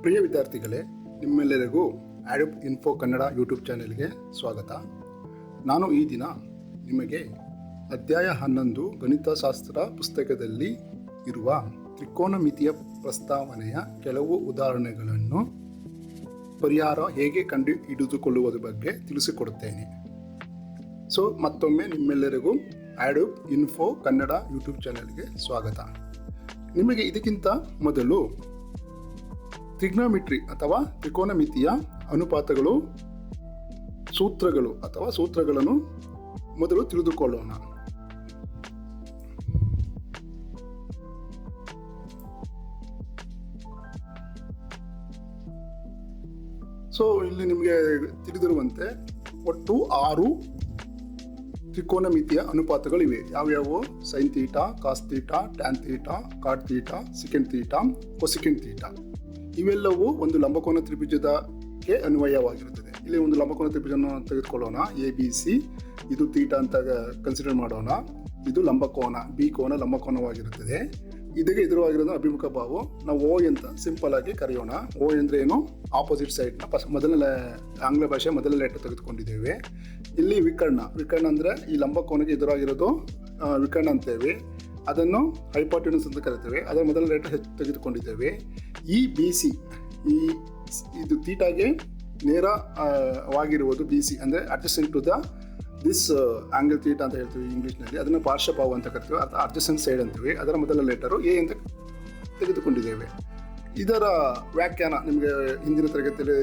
ಪ್ರಿಯ ವಿದ್ಯಾರ್ಥಿಗಳೇ, ನಿಮ್ಮೆಲ್ಲರಿಗೂ ಆಡೋಬ್ info Kannada YouTube ಚಾನೆಲ್ಗೆ ಸ್ವಾಗತ. ನಾನು ಈ ದಿನ ನಿಮಗೆ ಅಧ್ಯಾಯ 11 ಗಣಿತಶಾಸ್ತ್ರ ಪುಸ್ತಕದಲ್ಲಿ ಇರುವ ತ್ರಿಕೋನಮಿತಿಯ ಪ್ರಸ್ತಾವನೆಯ ಕೆಲವು ಉದಾಹರಣೆಗಳನ್ನು ಪರಿಹಾರ ಹೇಗೆ ಕಂಡು ಹಿಡಿದುಕೊಳ್ಳುವುದರ ಬಗ್ಗೆ ತಿಳಿಸಿಕೊಡುತ್ತೇನೆ. ಮತ್ತೊಮ್ಮೆ ನಿಮ್ಮೆಲ್ಲರಿಗೂ ಆಡೋಬ್ ಇನ್ಫೋ ಕನ್ನಡ ಯೂಟ್ಯೂಬ್ ಚಾನೆಲ್ಗೆ ಸ್ವಾಗತ. ನಿಮಗೆ ಇದಕ್ಕಿಂತ ಮೊದಲು ಟ್ರಿಗ್ನೋಮೆಟ್ರಿ ಅಥವಾ ತ್ರಿಕೋನಮಿತಿಯ ಅನುಪಾತಗಳು, ಸೂತ್ರಗಳನ್ನು ಮೊದಲು ತಿಳಿದುಕೊಳ್ಳೋಣ. ಇಲ್ಲಿ ನಿಮಗೆ ತಿಳಿದಿರುವಂತೆ ಒಟ್ಟು 6 ತ್ರಿಕೋನಮಿತಿಯ ಅನುಪಾತಗಳಿವೆ. ಯಾವ್ಯಾವು? Sine theta, cos theta, tan theta, cot theta, secant theta, cosecant theta. ಇವೆಲ್ಲವೂ ಒಂದು ಲಂಬಕೋನ ತ್ರಿಭುಜಕ್ಕೆ ಅನ್ವಯವಾಗಿರುತ್ತದೆ. ಇಲ್ಲಿ ಒಂದು ಲಂಬಕೋನ ತ್ರಿಭುಜವನ್ನು ತೆಗೆದುಕೊಳ್ಳೋಣ, ABC. ಇದು ತೀಟಾ ಅಂತ ಕನ್ಸಿಡರ್ ಮಾಡೋಣ. ಇದು ಲಂಬಕೋನ, ಬಿ ಕೋನ ಲಂಬಕೋನವಾಗಿರುತ್ತದೆ. ಇದಕ್ಕೆ ಎದುರುವಾಗಿರೋದು ಅಭಿಮುಖ ಬಾಹು. ನಾವು O ಅಂತ ಸಿಂಪಲ್ ಆಗಿ ಕರೆಯೋಣ. O ಅಂದರೆ ಏನು? ಆಪೋಸಿಟ್ ಸೈಡ್ನ ಆಂಗ್ಲ ಭಾಷೆ ಮೊದಲ ಲೆಟರ್ ತೆಗೆದುಕೊಂಡಿದ್ದೇವೆ. ಇಲ್ಲಿ ವಿಕರ್ಣ ಅಂದರೆ ಈ ಲಂಬಕೋನಕ್ಕೆ ಎದುರಾಗಿರೋದು ವಿಕರ್ಣ ಅಂತೇವೆ. ಅದನ್ನು ಹೈಪಾಟಿನಸ್ ಅಂತ ಕರಿತೇವೆ. ಅದರ ಮೊದಲ ಲೆಟರ್ ತೆಗೆದುಕೊಂಡಿದ್ದೇವೆ. ಈ BC, ಇದು ತೀಟಾಗೆ ನೇರವಾಗಿರುವುದು BC ಅಂದರೆ adjacent to this angle theta ಅಂತ ಹೇಳ್ತೀವಿ ಇಂಗ್ಲೀಷ್ನಲ್ಲಿ. ಅದನ್ನು ಪಾರ್ಶ್ವಭಾವ ಅಂತ ಕರಿತೀವಿ, ಅಥವಾ ಅಡ್ಜಸೆಂಟ್ ಸೈಡ್ ಅಂತೀವಿ. ಅದರ ಮೊದಲ ಲೆಟರು A ಅಂತ ತೆಗೆದುಕೊಂಡಿದ್ದೇವೆ. ಇದರ ವ್ಯಾಖ್ಯಾನ ನಿಮಗೆ ಹಿಂದಿನ ತರಗತಿಯಲ್ಲಿ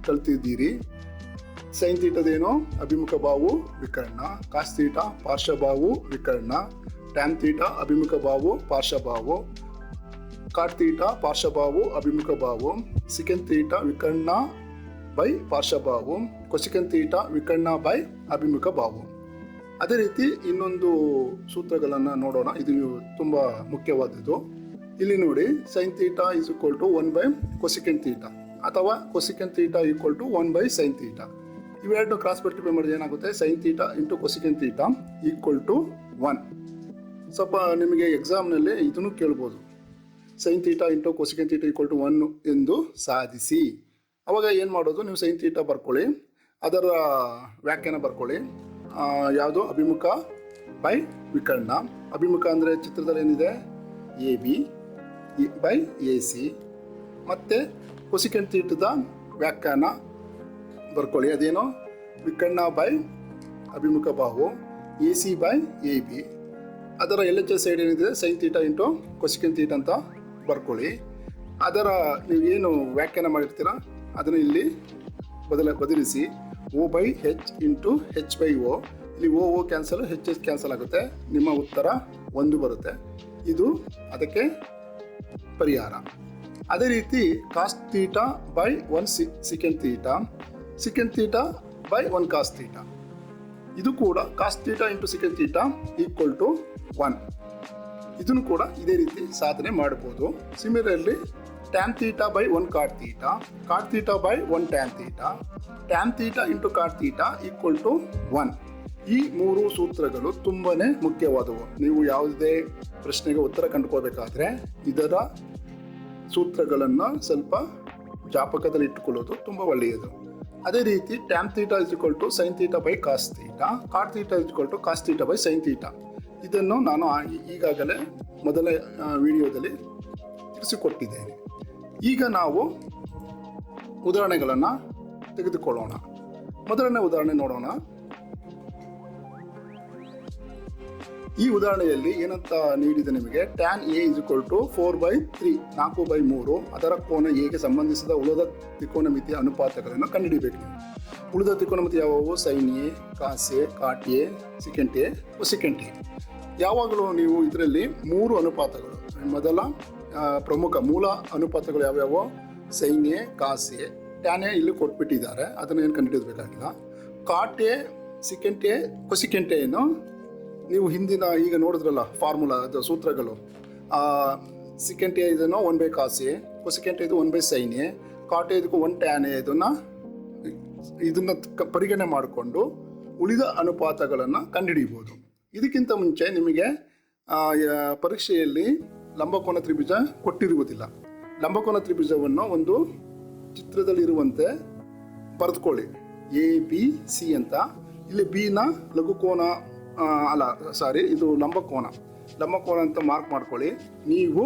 ಕಲ್ತಿದ್ದೀರಿ. ಸೈನ್ ತೀಟದೇನು? ಅಭಿಮುಖ ಬಾಹು ವಿಕರ್ಣ. ಕಾಸ್ ತೀಟಾ ಪಾರ್ಶ್ವಭಾವು ವಿಕರ್ಣ. ಟ್ಯಾನ್ ತೀಟಾ ಅಭಿಮುಖ ಬಾಹು ಪಾರ್ಶ್ವಭಾವು. ಕಾಟ್ ತೀಟಾ ಪಾರ್ಶ್ವಭಾವು ಅಭಿಮುಖ ಬಾಹು. ಸಿಕೆಂಡ್ ತೀಟಾ ವಿಕರ್ಣ ಬೈ ಪಾರ್ಶ್ವಭಾವು. ಕೊಸಿಕೆಂಡ್ ತೀಟಾ ವಿಕರ್ಣ ಬೈ ಅಭಿಮುಖ ಬಾಹು. ಅದೇ ರೀತಿ ಇನ್ನೊಂದು ಸೂತ್ರಗಳನ್ನು ನೋಡೋಣ. ಇದು ತುಂಬ ಮುಖ್ಯವಾದದ್ದು. ಇಲ್ಲಿ ನೋಡಿ, sine theta is equal to 1 by cosecant theta, ಅಥವಾ cosecant theta equal to 1 by sine theta. ಇವೆರಡು ಕ್ರಾಸ್ ಮಲ್ಟಿಪ್ಲೈ ಮಾಡಿದ್ರೆ ಏನಾಗುತ್ತೆ? Sine theta into cosecant theta equal to 1. ಸ್ವಲ್ಪ ನಿಮಗೆ ಎಕ್ಸಾಮ್ನಲ್ಲಿ ಇದನ್ನು ಕೇಳ್ಬೋದು, sine theta into cosecant theta equal to 1 ಎಂದು ಸಾಧಿಸಿ. ಅವಾಗ ಏನು ಮಾಡೋದು? ನೀವು ಸೈನ್ ತೀಟಾ ಬರ್ಕೊಳ್ಳಿ, ಅದರ ವ್ಯಾಖ್ಯಾನ ಬರ್ಕೊಳ್ಳಿ. ಯಾವುದು? ಅಭಿಮುಖ ಬೈ ವಿಕರ್ಣ. ಅಭಿಮುಖ ಅಂದರೆ ಚಿತ್ರದಲ್ಲಿ ಏನಿದೆ? AB by AC. ಮತ್ತು ಕೊಸಿಕೆಂಡ್ ತೀಟದ ವ್ಯಾಖ್ಯಾನ ಬರ್ಕೊಳ್ಳಿ. ಅದೇನು? ವಿಕರ್ಣ ಬೈ ಅಭಿಮುಖ ಬಾಹು, AC ಬೈ AB. ಅದರ LHS ಸೈಡ್ ಏನಿದೆ? Sign theta into cosecant theta ಅಂತ ಬರ್ಕೊಳ್ಳಿ. ಅದರ ನೀವು ಏನು ವ್ಯಾಖ್ಯಾನ ಮಾಡಿರ್ತೀರ ಅದನ್ನು ಇಲ್ಲಿ ಬದಲಿಸಿ. O by H into H by O. ಇಲ್ಲಿ O ಕ್ಯಾನ್ಸಲ್, H ಕ್ಯಾನ್ಸಲ್ ಆಗುತ್ತೆ. ನಿಮ್ಮ ಉತ್ತರ 1 ಬರುತ್ತೆ. ಇದು ಅದಕ್ಕೆ ಪರಿಹಾರ. ಅದೇ ರೀತಿ cos theta by 1 secant theta, secant theta by 1 cos theta. ಇದು ಕೂಡ cos theta into secant theta equal to 1. ಇದನ್ನು ಕೂಡ ಇದೇ ರೀತಿ ಸಾಧನೆ ಮಾಡ್ಬೋದು. Similarly tan theta by 1 cot theta, cot theta by 1 tan theta, tan theta into cot theta equal to 1. ಈ 3 ಸೂತ್ರಗಳು ತುಂಬಾ ಮುಖ್ಯವಾದವು. ನೀವು ಯಾವುದೇ ಪ್ರಶ್ನೆಗೆ ಉತ್ತರ ಕಂಡುಕೋಬೇಕಾದ್ರೆ ಇದರ ಸೂತ್ರಗಳನ್ನು ಸ್ವಲ್ಪ ಜಾಪಕದಲ್ಲಿ ಇಟ್ಟುಕೊಳ್ಳೋದು ತುಂಬ ಒಳ್ಳೆಯದು. ಅದೇ ರೀತಿ tan theta is equal to sine theta by cos theta, cot theta is equal to cos theta by sine theta. ಇದನ್ನು ನಾನು ಈಗಾಗಲೇ ಮೊದಲ ವಿಡಿಯೋದಲ್ಲಿ ತಿಳಿಸಿಕೊಟ್ಟಿದ್ದೇನೆ. ಈಗ ನಾವು ಉದಾಹರಣೆಗಳನ್ನು ತೆಗೆದುಕೊಳ್ಳೋಣ. ಮೊದಲನೇ ಉದಾಹರಣೆ ನೋಡೋಣ. ಈ ಉದಾಹರಣೆಯಲ್ಲಿ ಏನಂತ ನೀಡಿದೆ ನಿಮಗೆ? Tan A is equal to 4/3, 4/3. ಅದರ ಕೋನ Aಗೆ ಸಂಬಂಧಿಸಿದ ಉಳಿದ ತ್ರಿಕೋನಮಿತಿಯ ಅನುಪಾತಗಳನ್ನು ಕಂಡುಹಿಡಿಯಬೇಕು. ಉಳಿದ ತ್ರಿಕೋನಮಿತಿ ಯಾವುವು? Sine A, cos A, cot A, secant A, cosecant A. ಯಾವಾಗಲೂ ನೀವು ಇದರಲ್ಲಿ 3 ಅನುಪಾತಗಳು, ಮೊದಲ ಪ್ರಮುಖ ಮೂಲ ಅನುಪಾತಗಳು ಯಾವ್ಯಾವು? Sine A, cos A, tan A ಇಲ್ಲಿ ಕೊಟ್ಬಿಟ್ಟಿದ್ದಾರೆ, ಅದನ್ನು ಏನು ಕಂಡುಹಿಡಿಯಬೇಕಾಗಿಲ್ಲ. Cot A, secant A, cosecant A ಏನು ನೀವು ಹಿಂದಿನ ಈಗ ನೋಡಿದ್ರಲ್ಲ ಫಾರ್ಮುಲಾ, ಅದು ಸೂತ್ರಗಳು. ಸಿಕೆಂಟ್ A ಇದನ್ನು 1 by cos A, cosecant A ಇದು 1 by sine A, cot A ಇದಕ್ಕೂ 1 ಟ್ಯಾನ್ A. ಇದನ್ನು ಪರಿಗಣನೆ ಮಾಡಿಕೊಂಡು ಉಳಿದ ಅನುಪಾತಗಳನ್ನು ಕಂಡುಹಿಡಿಯಬಹುದು. ಇದಕ್ಕಿಂತ ಮುಂಚೆ ನಿಮಗೆ ಪರೀಕ್ಷೆಯಲ್ಲಿ ಲಂಬಕೋನ ತ್ರಿಭುಜ ಕೊಟ್ಟಿರುವುದಿಲ್ಲ. ಲಂಬಕೋನ ತ್ರಿಭುಜವನ್ನು ಒಂದು ಚಿತ್ರದಲ್ಲಿರುವಂತೆ ಬರೆದುಕೊಳ್ಳಿ. ಎ ಬಿ ಸಿ ಅಂತ. ಇಲ್ಲಿ ಬಿನ ಲಘುಕೋನ ಇದು ಲಂಬಕೋನ ಅಂತ ಮಾರ್ಕ್ ಮಾಡ್ಕೊಳ್ಳಿ. ನೀವು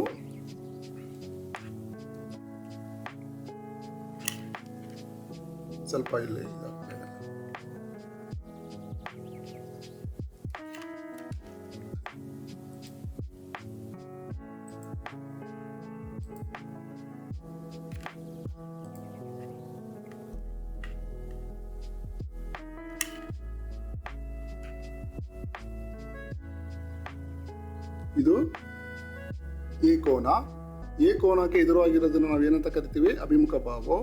ಸ್ವಲ್ಪ ಇಲ್ಲಿ ಇದು ಎ ಕೋನ. ಎ ಕೋನಕ್ಕೆ ಎದುರಾಗಿರೋದನ್ನು ನಾವು ಏನಂತ ಕರಿತೀವಿ? ಅಭಿಮುಖ ಬಾಹು.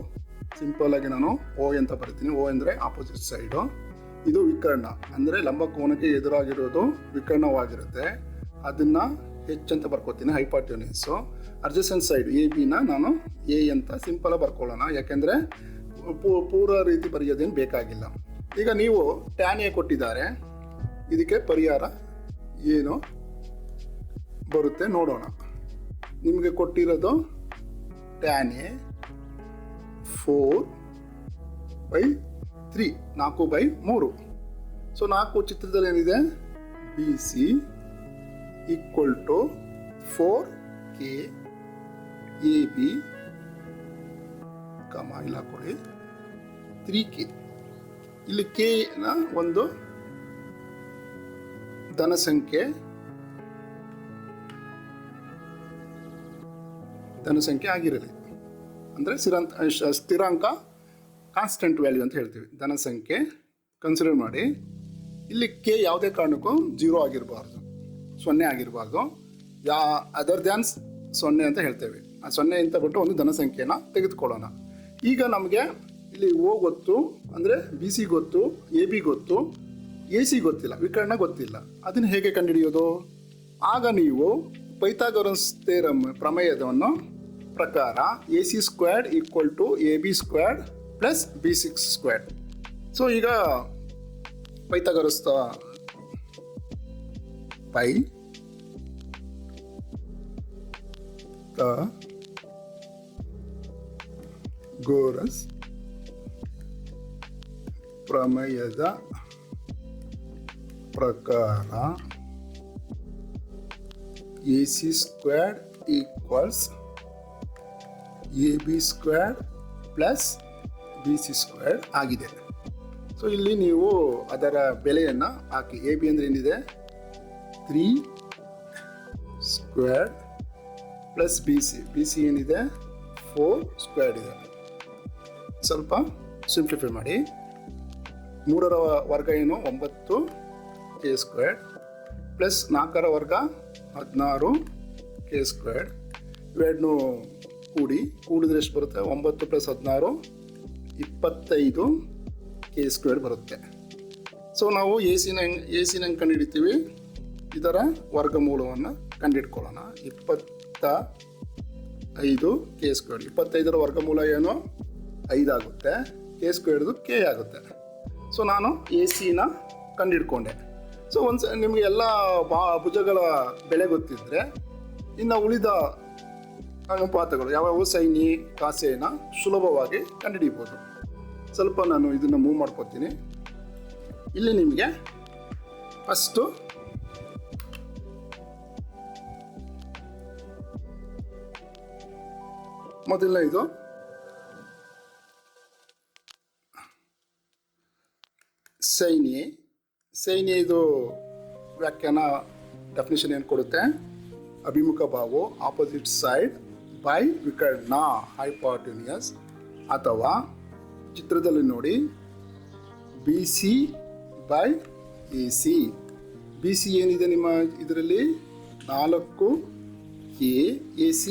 ಸಿಂಪಲ್ ಆಗಿ ನಾನು ಓ ಅಂತ ಬರ್ತೀನಿ. ಓ ಅಂದರೆ ಆಪೋಸಿಟ್ ಸೈಡು. ಇದು ವಿಕರ್ಣ, ಅಂದರೆ ಲಂಬಕೋನಕ್ಕೆ ಎದುರಾಗಿರೋದು ವಿಕರ್ಣವಾಗಿರುತ್ತೆ. ಅದನ್ನ ಹೆಚ್ ಅಂತ ಬರ್ಕೋತೀನಿ, ಹೈಪಾಟ್ಯೂನಿಸು. ಅಡ್ಜಸೆಂಟ್ ಸೈಡ್ ಎ ಬಿನ ನಾನು ಎ ಅಂತ ಸಿಂಪಲ್ ಬರ್ಕೊಳ್ಳೋಣ, ಯಾಕೆಂದರೆ ಪೂರ್ವ ರೀತಿ ಬರೆಯೋದೇನು ಬೇಕಾಗಿಲ್ಲ. ಈಗ ನೀವು ಟ್ಯಾನ್ ಎ ಕೊಟ್ಟಿದ್ದಾರೆ, ಇದಕ್ಕೆ ಪರಿಹಾರ ಏನು ಬರುತ್ತೆ ನೋಡೋಣ. ನಿಮಗೆ ಕೊಟ್ಟಿರೋದು ಟ್ಯಾನ್ ಎ 4/3, 4/3. ಸೊ 4 ಚಿತ್ರದಲ್ಲಿ ಏನಿದೆ? B C equal to 4K A B ಇಲ್ಲ ಕೊಡಿ 3K. ಇಲ್ಲಿ ಕೆ ನ ಒಂದು ಧನ ಸಂಖ್ಯೆ ಆಗಿರಲಿ, ಅಂದರೆ ಸ್ಥಿರಾಂಕ, ಕಾನ್ಸ್ಟೆಂಟ್ ವ್ಯಾಲ್ಯೂ ಅಂತ ಹೇಳ್ತೀವಿ. ಧನ ಸಂಖ್ಯೆ ಕನ್ಸಿಡರ್ ಮಾಡಿ. ಇಲ್ಲಿ ಕೆ ಯಾವುದೇ ಕಾರಣಕ್ಕೂ 0 ಆಗಿರಬಾರ್ದು, 0 ಆಗಿರಬಾರ್ದು. ಅದರ್ ದ್ಯಾನ್ 0 ಅಂತ ಹೇಳ್ತೇವೆ. ಆ 0 ಅಂತ ಬಿಟ್ಟು ಒಂದು ಧನ ಸಂಖ್ಯೆನ ತೆಗೆದುಕೊಳ್ಳೋಣ. ಈಗ ನಮಗೆ ಇಲ್ಲಿ ಓ ಗೊತ್ತು, ಅಂದರೆ ಬಿ ಸಿ ಗೊತ್ತು, ಎ ಬಿ ಗೊತ್ತು, ಎ ಸಿ ಗೊತ್ತಿಲ್ಲ, ವಿಕರ್ಣ ಗೊತ್ತಿಲ್ಲ. ಅದನ್ನು ಹೇಗೆ ಕಂಡುಹಿಡಿಯೋದು? ಆಗ ನೀವು ಪೈಥಾಗರಸ್ ಥಿಯರಮ್ ಪ್ರಮೇಯವನ್ನು ಪ್ರಕಾರ AC² equal to AB² plus B6². So ಈಗ ಪೈಥಾಗರಸ್ ಪ್ರಮೇಯದ ಪ್ರಕಾರ AC² equals AB² plus BC² ಆಗಿದೆ. ಸೊ ಇಲ್ಲಿ ನೀವು ಅದರ ಬೆಲೆಯನ್ನು ಹಾಕಿ. ಎ ಬಿ ಅಂದರೆ ಏನಿದೆ? 3² ಪ್ಲಸ್ ಬಿ ಸಿ ಏನಿದೆ? 4² ಇದೆ. ಸ್ವಲ್ಪ ಸಿಂಪ್ಲಿಫೈ ಮಾಡಿ. 3ರ ವರ್ಗ ಏನು? 9K² ಪ್ಲಸ್ 4ರ ವರ್ಗ 16K². ಇವೆರಡನ್ನೂ ಕೂಡಿದ್ರೆ ಎಷ್ಟು ಬರುತ್ತೆ? 9 ಪ್ಲಸ್ 16 25K² ಬರುತ್ತೆ. ಸೊ ನಾವು ಎ ಸಿನ ಹೆಂಗೆ ಕಂಡುಹಿಡಿತೀವಿ? ಇದರ ವರ್ಗಮೂಲವನ್ನು ಕಂಡುಹಿಡ್ಕೊಳ್ಳೋಣ. 25K². 25ರ ವರ್ಗಮೂಲ ಏನು? 5 ಆಗುತ್ತೆ. K² K ಆಗುತ್ತೆ. ಸೊ ನಾನು ಎ ಸಿನ ಕಂಡುಹಿಡ್ಕೊಂಡೆ. ಸೊ ನಿಮಗೆ ಎಲ್ಲ ಭುಜಗಳ ಬೆಲೆ ಗೊತ್ತಿದ್ದರೆ ಇನ್ನು ಉಳಿದ ಅನುಪಾತಗಳು ಯಾವ್ಯಾವ ಸೈನ್ ಎ ಕಾಸ್ ಎನ ಸುಲಭವಾಗಿ ಕಂಡುಹಿಡಿಯಬಹುದು. ಸ್ವಲ್ಪ ನಾನು ಇದನ್ನು ಮೂವ್ ಮಾಡ್ಕೊತೀನಿ. ಇಲ್ಲಿ ನಿಮಗೆ ಫಸ್ಟು ಮೊದಲನೇ ಇದು ಸೈನ್ ಎ. ಇದು ವ್ಯಾಖ್ಯಾನ ಡೆಫಿನಿಷನ್ ಏನು ಕೊಡುತ್ತೆ? ಅಭಿಮುಖ ಬಾಹು, ಆಪೋಸಿಟ್ ಸೈಡ್ ಬೈ ವಿಕರ್ಣ, ಹೈಪಾಟ್ಯೂನಿಯಸ್. ಅಥವಾ ಚಿತ್ರದಲ್ಲಿ ನೋಡಿ BC ಬೈ AC. BC ಏನಿದೆ ನಿಮ್ಮ ಇದರಲ್ಲಿ? 4K. AC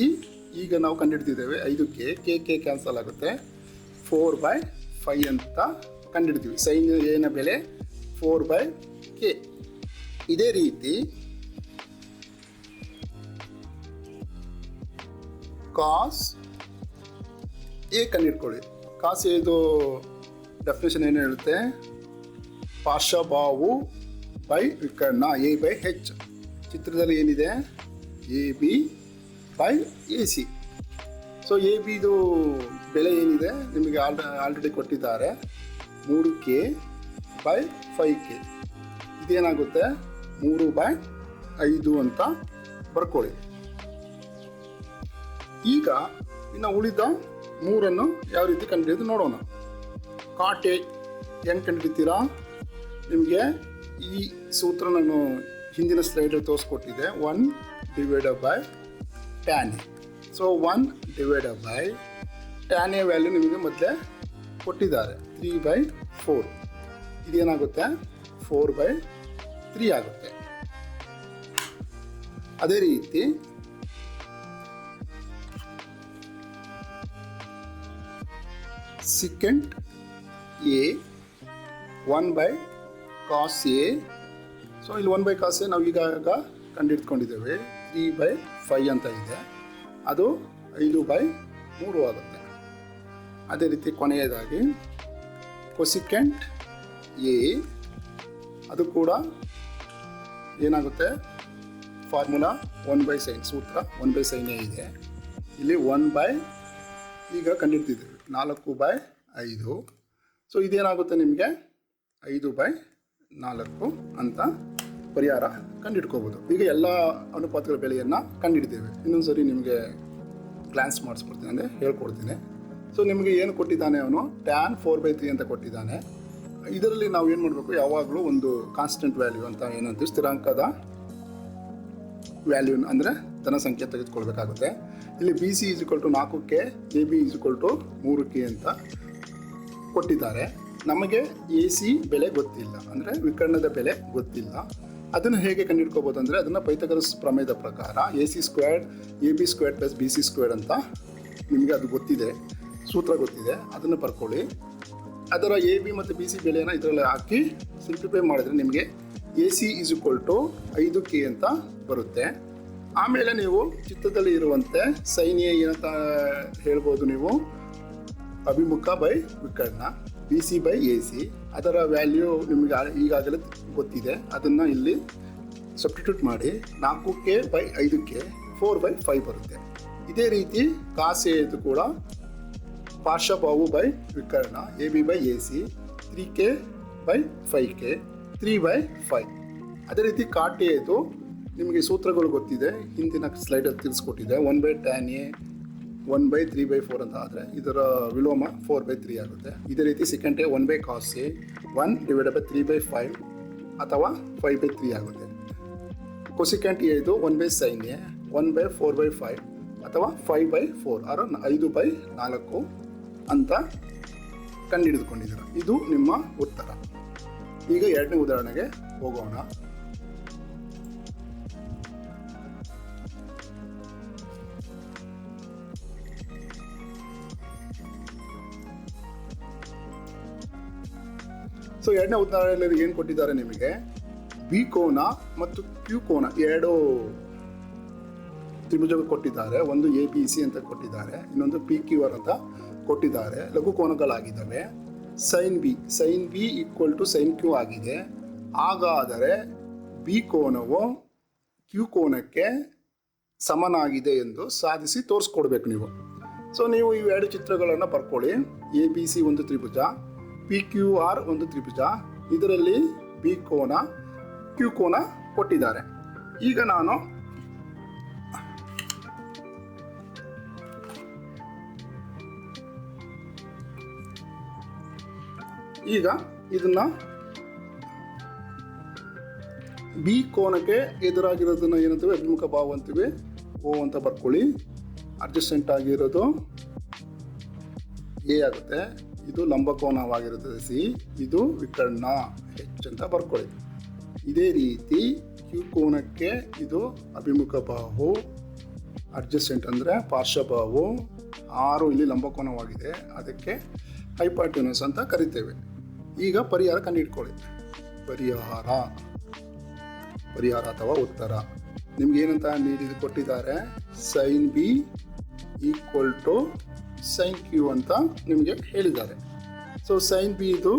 ಈಗ ನಾವು ಕಂಡುಹಿಡ್ತಿದ್ದೇವೆ 5K. K ಕ್ಯಾನ್ಸಲ್ ಆಗುತ್ತೆ. 4/5 ಅಂತ ಕಂಡುಹಿಡ್ತೀವಿ. ಸೈನ್ ಏನ ಬೆಲೆ 4/K. ಇದೇ ರೀತಿ ಕಾಸ್ ಎ ಕಂಡುಹಿಡ್ಕೊಳ್ಳಿ. ಕಾಸ್ ಎದು ಡೆಫಿನೇಷನ್ ಏನು ಹೇಳುತ್ತೆ? ಪಾರ್ಶ್ವಬಾಹು ಬೈ ವಿಕರ್ಣ, A/H. ಚಿತ್ರದಲ್ಲಿ ಏನಿದೆ? AB by AC. So A ಬಿದು ಬೆಲೆ ಏನಿದೆ ನಿಮಗೆ ಆಲ್ರೆಡಿ ಕೊಟ್ಟಿದ್ದಾರೆ 3k/5k. ಇದೇನಾಗುತ್ತೆ 3/5 ಅಂತ ಬರ್ಕೊಳ್ಳಿ. ಈಗ ಇನ್ನು ಉಳಿದ 3 ಯಾವ ರೀತಿ ಕಂಡುಹಿಡಿದು ನೋಡೋಣ. ಕಾಟ್ ಎ ಹೆಂಗೆ ಕಂಡುಹಿಡಿತೀರಾ? ನಿಮಗೆ ಈ ಸೂತ್ರ ನಾನು ಹಿಂದಿನ ಸ್ಲೈಡಲ್ಲಿ ತೋರಿಸ್ಕೊಟ್ಟಿದ್ದೆ. 1/tan A. So 1/tan A value ನಿಮಗೆ ಮೊದಲೇ ಕೊಟ್ಟಿದ್ದಾರೆ 3/4. ಇದೇನಾಗುತ್ತೆ 4/3 ಆಗುತ್ತೆ. ಅದೇ ರೀತಿ secant A 1/cos A. So ಇಲ್ಲಿ 1/cos A ನಾವು ಈಗ ಕಂಡುಹಿಡ್ಕೊಂಡಿದ್ದೇವೆ. 3/5 ಅಂತ ಇದೆ, ಅದು 5/3 ಆಗುತ್ತೆ. ಅದೇ ರೀತಿ ಕೊನೆಯದಾಗಿ cosecant A, ಅದು ಕೂಡ ಏನಾಗುತ್ತೆ ಫಾರ್ಮುಲಾ 1/sin, ಸೂತ್ರ 1/sin A ಇದೆ. ಇಲ್ಲಿ ಈಗ ಕಂಡುಹಿಡ್ತಿದ್ದೇವೆ 4/5. ಸೊ ಇದೇನಾಗುತ್ತೆ ನಿಮಗೆ 5/4 ಅಂತ ಪರಿಹಾರ ಕಂಡುಹಿಡ್ಕೋಬೋದು. ಈಗ ಎಲ್ಲ ಅನುಪಾತಗಳ ಬೆಲೆಯನ್ನು ಕಂಡುಹಿಡಿದ್ದೇವೆ. ಇನ್ನೊಂದು ಸರಿ ನಿಮಗೆ ಗ್ಲಾನ್ಸ್ ಮಾಡಿಸ್ಕೊಡ್ತೀನಿ, ಅಂದರೆ ಹೇಳ್ಕೊಡ್ತೀನಿ. ಸೊ ನಿಮಗೆ ಏನು ಕೊಟ್ಟಿದ್ದಾನೆ ಅವನು, tan 4/3 ಅಂತ ಕೊಟ್ಟಿದ್ದಾನೆ. ಇದರಲ್ಲಿ ನಾವು ಏನು ಮಾಡಬೇಕು, ಯಾವಾಗಲೂ ಒಂದು ಕಾನ್ಸ್ಟೆಂಟ್ ವ್ಯಾಲ್ಯೂ ಅಂತ ಏನಂತೀವಿ, ಸ್ಥಿರಾಂಕದ ವ್ಯಾಲ್ಯೂ ಅಂದರೆ ಧನ ಸಂಖ್ಯೆ ತೆಗೆದುಕೊಳ್ಬೇಕಾಗುತ್ತೆ. ಇಲ್ಲಿ BC = 4k, AB = 3k ಅಂತ ಕೊಟ್ಟಿದ್ದಾರೆ. ನಮಗೆ AC ಬೆಲೆ ಗೊತ್ತಿಲ್ಲ, ಅಂದರೆ ವಿಕರ್ಣದ ಬೆಲೆ ಗೊತ್ತಿಲ್ಲ. ಅದನ್ನು ಹೇಗೆ ಕಂಡುಹಿಡ್ಕೋಬೋದು ಅಂದರೆ, ಅದನ್ನು ಪೈಥಾಗರಸ್ ಪ್ರಮೇಯದ ಪ್ರಕಾರ AC² AB² + BC² ಅಂತ ನಿಮಗೆ ಅದು ಗೊತ್ತಿದೆ, ಸೂತ್ರ ಗೊತ್ತಿದೆ. ಅದನ್ನು ಬರ್ಕೊಳ್ಳಿ. ಅದರ AB ಮತ್ತು BC ಬೆಲೆಯನ್ನು ಇದರಲ್ಲಿ ಹಾಕಿ ಸಿಂಪ್ಲಿಫೈ ಮಾಡಿದ್ರೆ ನಿಮಗೆ AC = 5k ಅಂತ ಬರುತ್ತೆ. ಆಮೇಲೆ ನೀವು ಚಿತ್ರದಲ್ಲಿ ಇರುವಂತೆ sin A ಏನಂತ ಹೇಳ್ಬೋದು ನೀವು, ಅಭಿಮುಖ ಬೈ ವಿಕರ್ಣ, BC/AC. ಅದರ ವ್ಯಾಲ್ಯೂ ನಿಮಗೆ ಈಗಾಗಲೇ ಗೊತ್ತಿದೆ. ಅದನ್ನು ಇಲ್ಲಿ ಸಬ್ಸ್ಟಿಟ್ಯೂಟ್ ಮಾಡಿ 4k/5k 4/5 ಬರುತ್ತೆ. ಇದೇ ರೀತಿ cos A ಇದು ಕೂಡ ಪಾರ್ಶ್ವಬಾಹು ಬೈ ವಿಕರ್ಣ, AB/AC 3k/5k 3/5. ಅದೇ ರೀತಿ ಕಾಟ್ ಎ ಇದು ನಿಮಗೆ ಸೂತ್ರಗಳು ಗೊತ್ತಿದೆ, ಹಿಂದಿನ ಸ್ಲೈಡಲ್ಲಿ ತಿಳಿಸ್ಕೊಟ್ಟಿದೆ. 1/tan A 1/3/4 ಅಂತ ಆದರೆ ಇದರ ವಿಲೋಮ 4/3 ಆಗುತ್ತೆ. ಇದೇ ರೀತಿ secant A 1/cos A 1/3/5 ಅಥವಾ 5/3 ಆಗುತ್ತೆ. cosecant A ಇದು 1/sin A 1/4/5 ಅಥವಾ 5/4 ಆರು 5/4 ಅಂತ ಕಂಡುಹಿಡಿದುಕೊಂಡಿದ್ದೀರ. ಇದು ನಿಮ್ಮ ಉತ್ತರ. ಈಗ ಎರಡನೇ ಉದಾಹರಣೆಗೆ ಹೋಗೋಣ. ಸೊ ಎರಡನೇ ಉದಾಹರಣೆಯಲ್ಲಿ ಏನು ಕೊಟ್ಟಿದ್ದಾರೆ ನಿಮಗೆ, ಬಿ ಕೋನ ಮತ್ತು ಕ್ಯೂ ಕೋನ ಎರಡು ತ್ರಿಭುಜ ಕೊಟ್ಟಿದ್ದಾರೆ. ಒಂದು ABC ಅಂತ ಕೊಟ್ಟಿದ್ದಾರೆ, ಇನ್ನೊಂದು PQR ಅಂತ ಕೊಟ್ಟಿದ್ದಾರೆ. ಲಘು ಕೋನಗಳಾಗಿದ್ದಾವೆ. sin B sin Q ಆಗಿದೆ. ಹಾಗಾದರೆ ಬಿ ಕೋನವು ಕ್ಯೂ ಕೋನಕ್ಕೆ ಸಮನಾಗಿದೆ ಎಂದು ಸಾಧಿಸಿ ತೋರಿಸ್ಕೊಡ್ಬೇಕು ನೀವು. ಸೊ ನೀವು ಈ ಎರಡು ಚಿತ್ರಗಳನ್ನು ಬರ್ಕೊಳ್ಳಿ. ABC ಒಂದು ತ್ರಿಭುಜ, PQR ಒಂದು ತ್ರಿಭುಜ. ಇದರಲ್ಲಿ ಬಿ ಕೋನ ಕ್ಯೂ ಕೋನ ಕೊಟ್ಟಿದ್ದಾರೆ. ಈಗ ನಾನು ಇದನ್ನ ಬಿ ಕೋನಕ್ಕೆ ಎದುರಾಗಿರೋದನ್ನ ಏನಂತೀವಿ, ಅಭಿಮುಖ ಬಾಹು ಅಂತೀವಿ, O ಅಂತ ಬರ್ಕೊಳ್ಳಿ. ಅಡ್ಜಸ್ಟೆಂಟ್ ಆಗಿರೋದು A ಆಗುತ್ತೆ. ಇದು ಲಂಬಕೋನವಾಗಿರುತ್ತದೆ C, ಇದು ವಿಕರ್ಣ H ಅಂತ ಬರ್ಕೊಳ್ಳಿ. ಇದೇ ರೀತಿ ಕ್ಯೂ ಕೋನಕ್ಕೆ ಇದು ಅಭಿಮುಖ ಬಾಹು, ಅಡ್ಜಸ್ಟೆಂಟ್ ಅಂದರೆ ಪಾರ್ಶ್ವಬಾಹು. 6 ಇಲ್ಲಿ ಲಂಬಕೋನವಾಗಿದೆ, ಅದಕ್ಕೆ ಹೈಪಾಟೆನ್ಯೂಸ್ ಅಂತ ಕರಿತೇವೆ. ಈಗ ಪರಿಹಾರ ಕಂಡುಹಿಡ್ಕೊಳ್ಳಿ. ಪರಿಹಾರ ಅಥವಾ ಉತ್ತರ ನಿಮ್ಗೆ ಏನಂತ ನೀಡಿದು ಕೊಟ್ಟಿದ್ದಾರೆ, sin B = sin Q ಅಂತ ನಿಮಗೆ ಹೇಳಿದ್ದಾರೆ. ಸೊ sin B ಇದು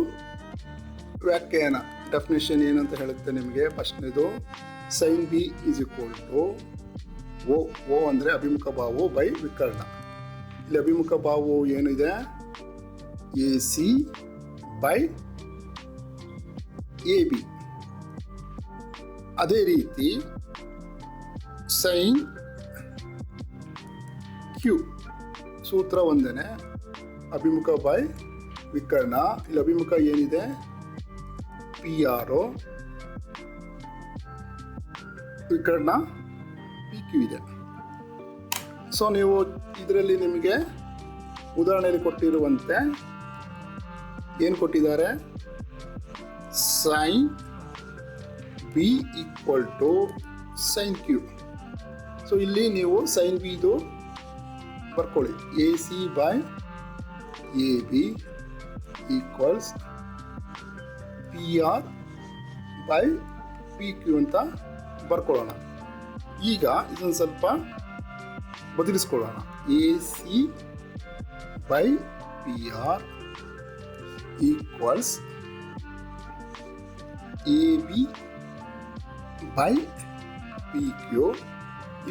ವ್ಯಾಖ್ಯಾನ ಡೆಫಿನೇಷನ್ ಏನಂತ ಹೇಳುತ್ತೆ ನಿಮಗೆ. ಫಸ್ಟ್ನೇದು sin B = O ಅಂದರೆ ಅಭಿಮುಖ ಬಾಹು ಬೈ ವಿಕರ್ಣ. ಇಲ್ಲಿ ಅಭಿಮುಖ ಬಾಹು ಏನಿದೆ, A C by A B. ಅದೇ ರೀತಿ ಸೈನ್ ಕ್ಯೂ ಸೂತ್ರ ಒಂದೇನೆ, ಅಭಿಮುಖ ಬೈ ವಿಕರ್ಣ. ಇಲ್ಲಿ ಅಭಿಮುಖ ಏನಿದೆ, ಪಿ ಆರ್, ವಿಕರ್ಣ ಪಿ ಕ್ಯೂ ಇದೆ. ಸೊ ನೀವು ಇದರಲ್ಲಿ ನಿಮಗೆ ಉದಾಹರಣೆಯಲ್ಲಿ ಕೊಟ್ಟಿರುವಂತೆ ಏನು ಕೊಟ್ಟಿದ್ದಾರೆ, sine B equal to sine Q. So ಇಲ್ಲಿ ನೀವು ಸೈನ್ ಬಿದು ಬರ್ಕೊಳ್ಳಿ, A C by A B equals P R by P Q ಅಂತ ಬರ್ಕೊಳ್ಳೋಣ. ಈಗ ಇದನ್ನು ಸ್ವಲ್ಪ ಬದಲಿಸ್ಕೊಳ್ಳೋಣ. A C by P R equals A B by P Q.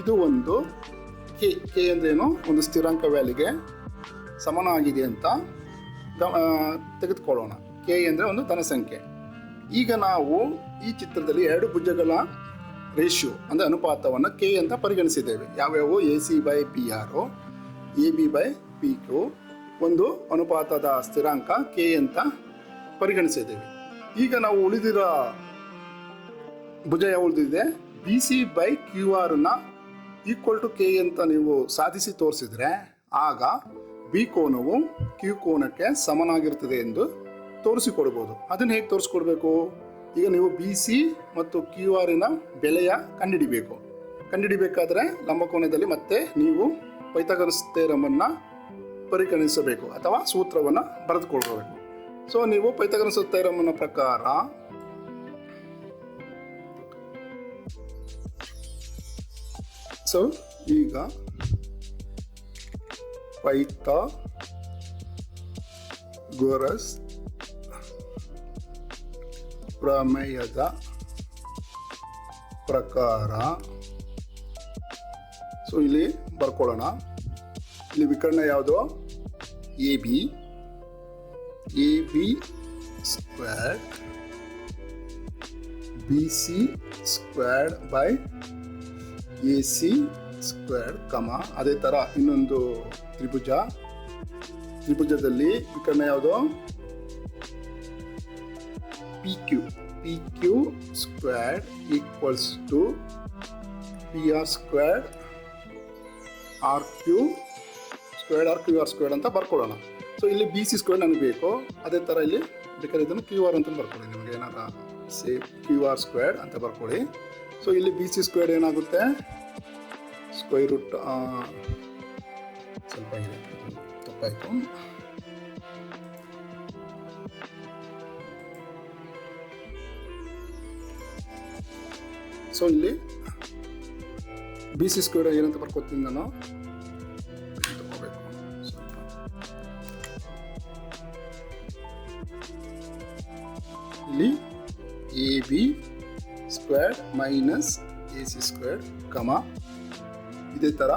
ಇದು ಒಂದು ಕೆ. ಕೆ ಅಂದ್ರೇನು, ಒಂದು ಸ್ಥಿರಾಂಕ ವ್ಯಾಲ್ಯೂಗೆ ಸಮನಾಗಿದೆ ಅಂತ ತೆಗೆದುಕೊಳ್ಳೋಣ. ಕೆ ಅಂದರೆ ಒಂದು ಧನ ಸಂಖ್ಯೆ. ಈಗ ನಾವು ಈ ಚಿತ್ರದಲ್ಲಿ ಎರಡು ಭುಜಗಳ ರೇಷಿಯೋ ಅಂದರೆ ಅನುಪಾತವನ್ನು ಕೆ ಅಂತ ಪರಿಗಣಿಸಿದ್ದೇವೆ. ಯಾವ್ಯಾವು, A C by P R, A B by P Q. ಒಂದು ಅನುಪಾತದ ಸ್ಥಿರಾಂಕ ಕೆ ಅಂತ ಪರಿಗಣಿಸಿದ್ದೇವೆ. ಈಗ ನಾವು ಉಳಿದಿರೋ ಭುಜ ಯಾವ ಉಳಿದಿದೆ, ಬಿ ಸಿ ಬೈ ಕ್ಯೂ ಆರ್ನ ಈಕ್ವಲ್ ಟು ಕೆ ಅಂತ ನೀವು ಸಾಧಿಸಿ ತೋರಿಸಿದ್ರೆ ಆಗ ಬಿ ಕೋನವು ಕ್ಯೂ ಕೋನಕ್ಕೆ ಸಮನಾಗಿರ್ತದೆ ಎಂದು ತೋರಿಸಿಕೊಡ್ಬೋದು. ಅದನ್ನು ಹೇಗೆ ತೋರಿಸ್ಕೊಡ್ಬೇಕು, ಈಗ ನೀವು ಬಿ ಸಿ ಮತ್ತು ಕ್ಯೂ ಆರಿನ ಬೆಲೆಯ ಕಂಡುಹಿಡಿಬೇಕು. ಕಂಡುಹಿಡಿಬೇಕಾದ್ರೆ ಲಂಬಕೋನದಲ್ಲಿ ಮತ್ತೆ ನೀವು ಪೈಥಾಗರಸ್ ಥಿಯರಮನ್ನು ಪರಿಗಣಿಸಬೇಕು ಅಥವಾ ಸೂತ್ರವನ್ನು ಬರೆದುಕೊಳ್ಬೇಕು. ಸೊ ನೀವು ಪೈಥಾಗರಸ್ ಥಿಯರಮ್ನ ಪ್ರಕಾರ ಈಗ ಪೈಥಾಗೊರಸ್ ಪ್ರಮೇಯದ ಪ್ರಕಾರ ಇಲ್ಲಿ ಬರ್ಕೊಳ್ಳೋಣ. ಇಲ್ಲಿ ವಿಕರ್ಣ ಯಾವುದು, A B square B C square by A C square comma. ಅದೇ ಥರ ಇನ್ನೊಂದು ತ್ರಿಭುಜದಲ್ಲಿ ವಿಕರ್ಣ ಯಾವುದು, P Q square equals to P R square R Q square R Q R square ಅಂತ ಬರ್ಕೊಳ್ಳೋಣ. ಸೊ ಇಲ್ಲಿ ಬಿ ಸಿ ಸ್ಕ್ವೇರ್ ನನಗೆ ಬೇಕು. ಅದೇ ಥರ ಇಲ್ಲಿ ಬೇಕಾದ್ರೆ ಇದನ್ನು ಕ್ಯೂ ಆರ್ ಅಂತ ಬರ್ಕೊಳ್ಳಿ. ನಿಮಗೆ ಏನಾರ ಕ್ಯೂ ಆರ್ ಸ್ಕ್ವೇರ್ ಅಂತ ಬರ್ಕೊಳ್ಳಿ. ಸೊ ಇಲ್ಲಿ ಬಿ ಸಿ ಸ್ಕ್ವೇರ್ ಏನಾಗುತ್ತೆ, ಸ್ಕ್ವೇರ್ ರೂಟ್ ಸ್ವಲ್ಪ ಇದೆ, ತಪ್ಪಾಯಿತು. ಸೊ ಇಲ್ಲಿ ಬಿ ಸಿ ಸ್ಕ್ವೇರ್ ಏನಂತ ಬರ್ಕೋತೀನಿ ನಾನು, ತಗೋಬೇಕು ಸ್ವಲ್ಪ. ಇಲ್ಲಿ A B square minus A C square comma. ಇದೇ ಥರ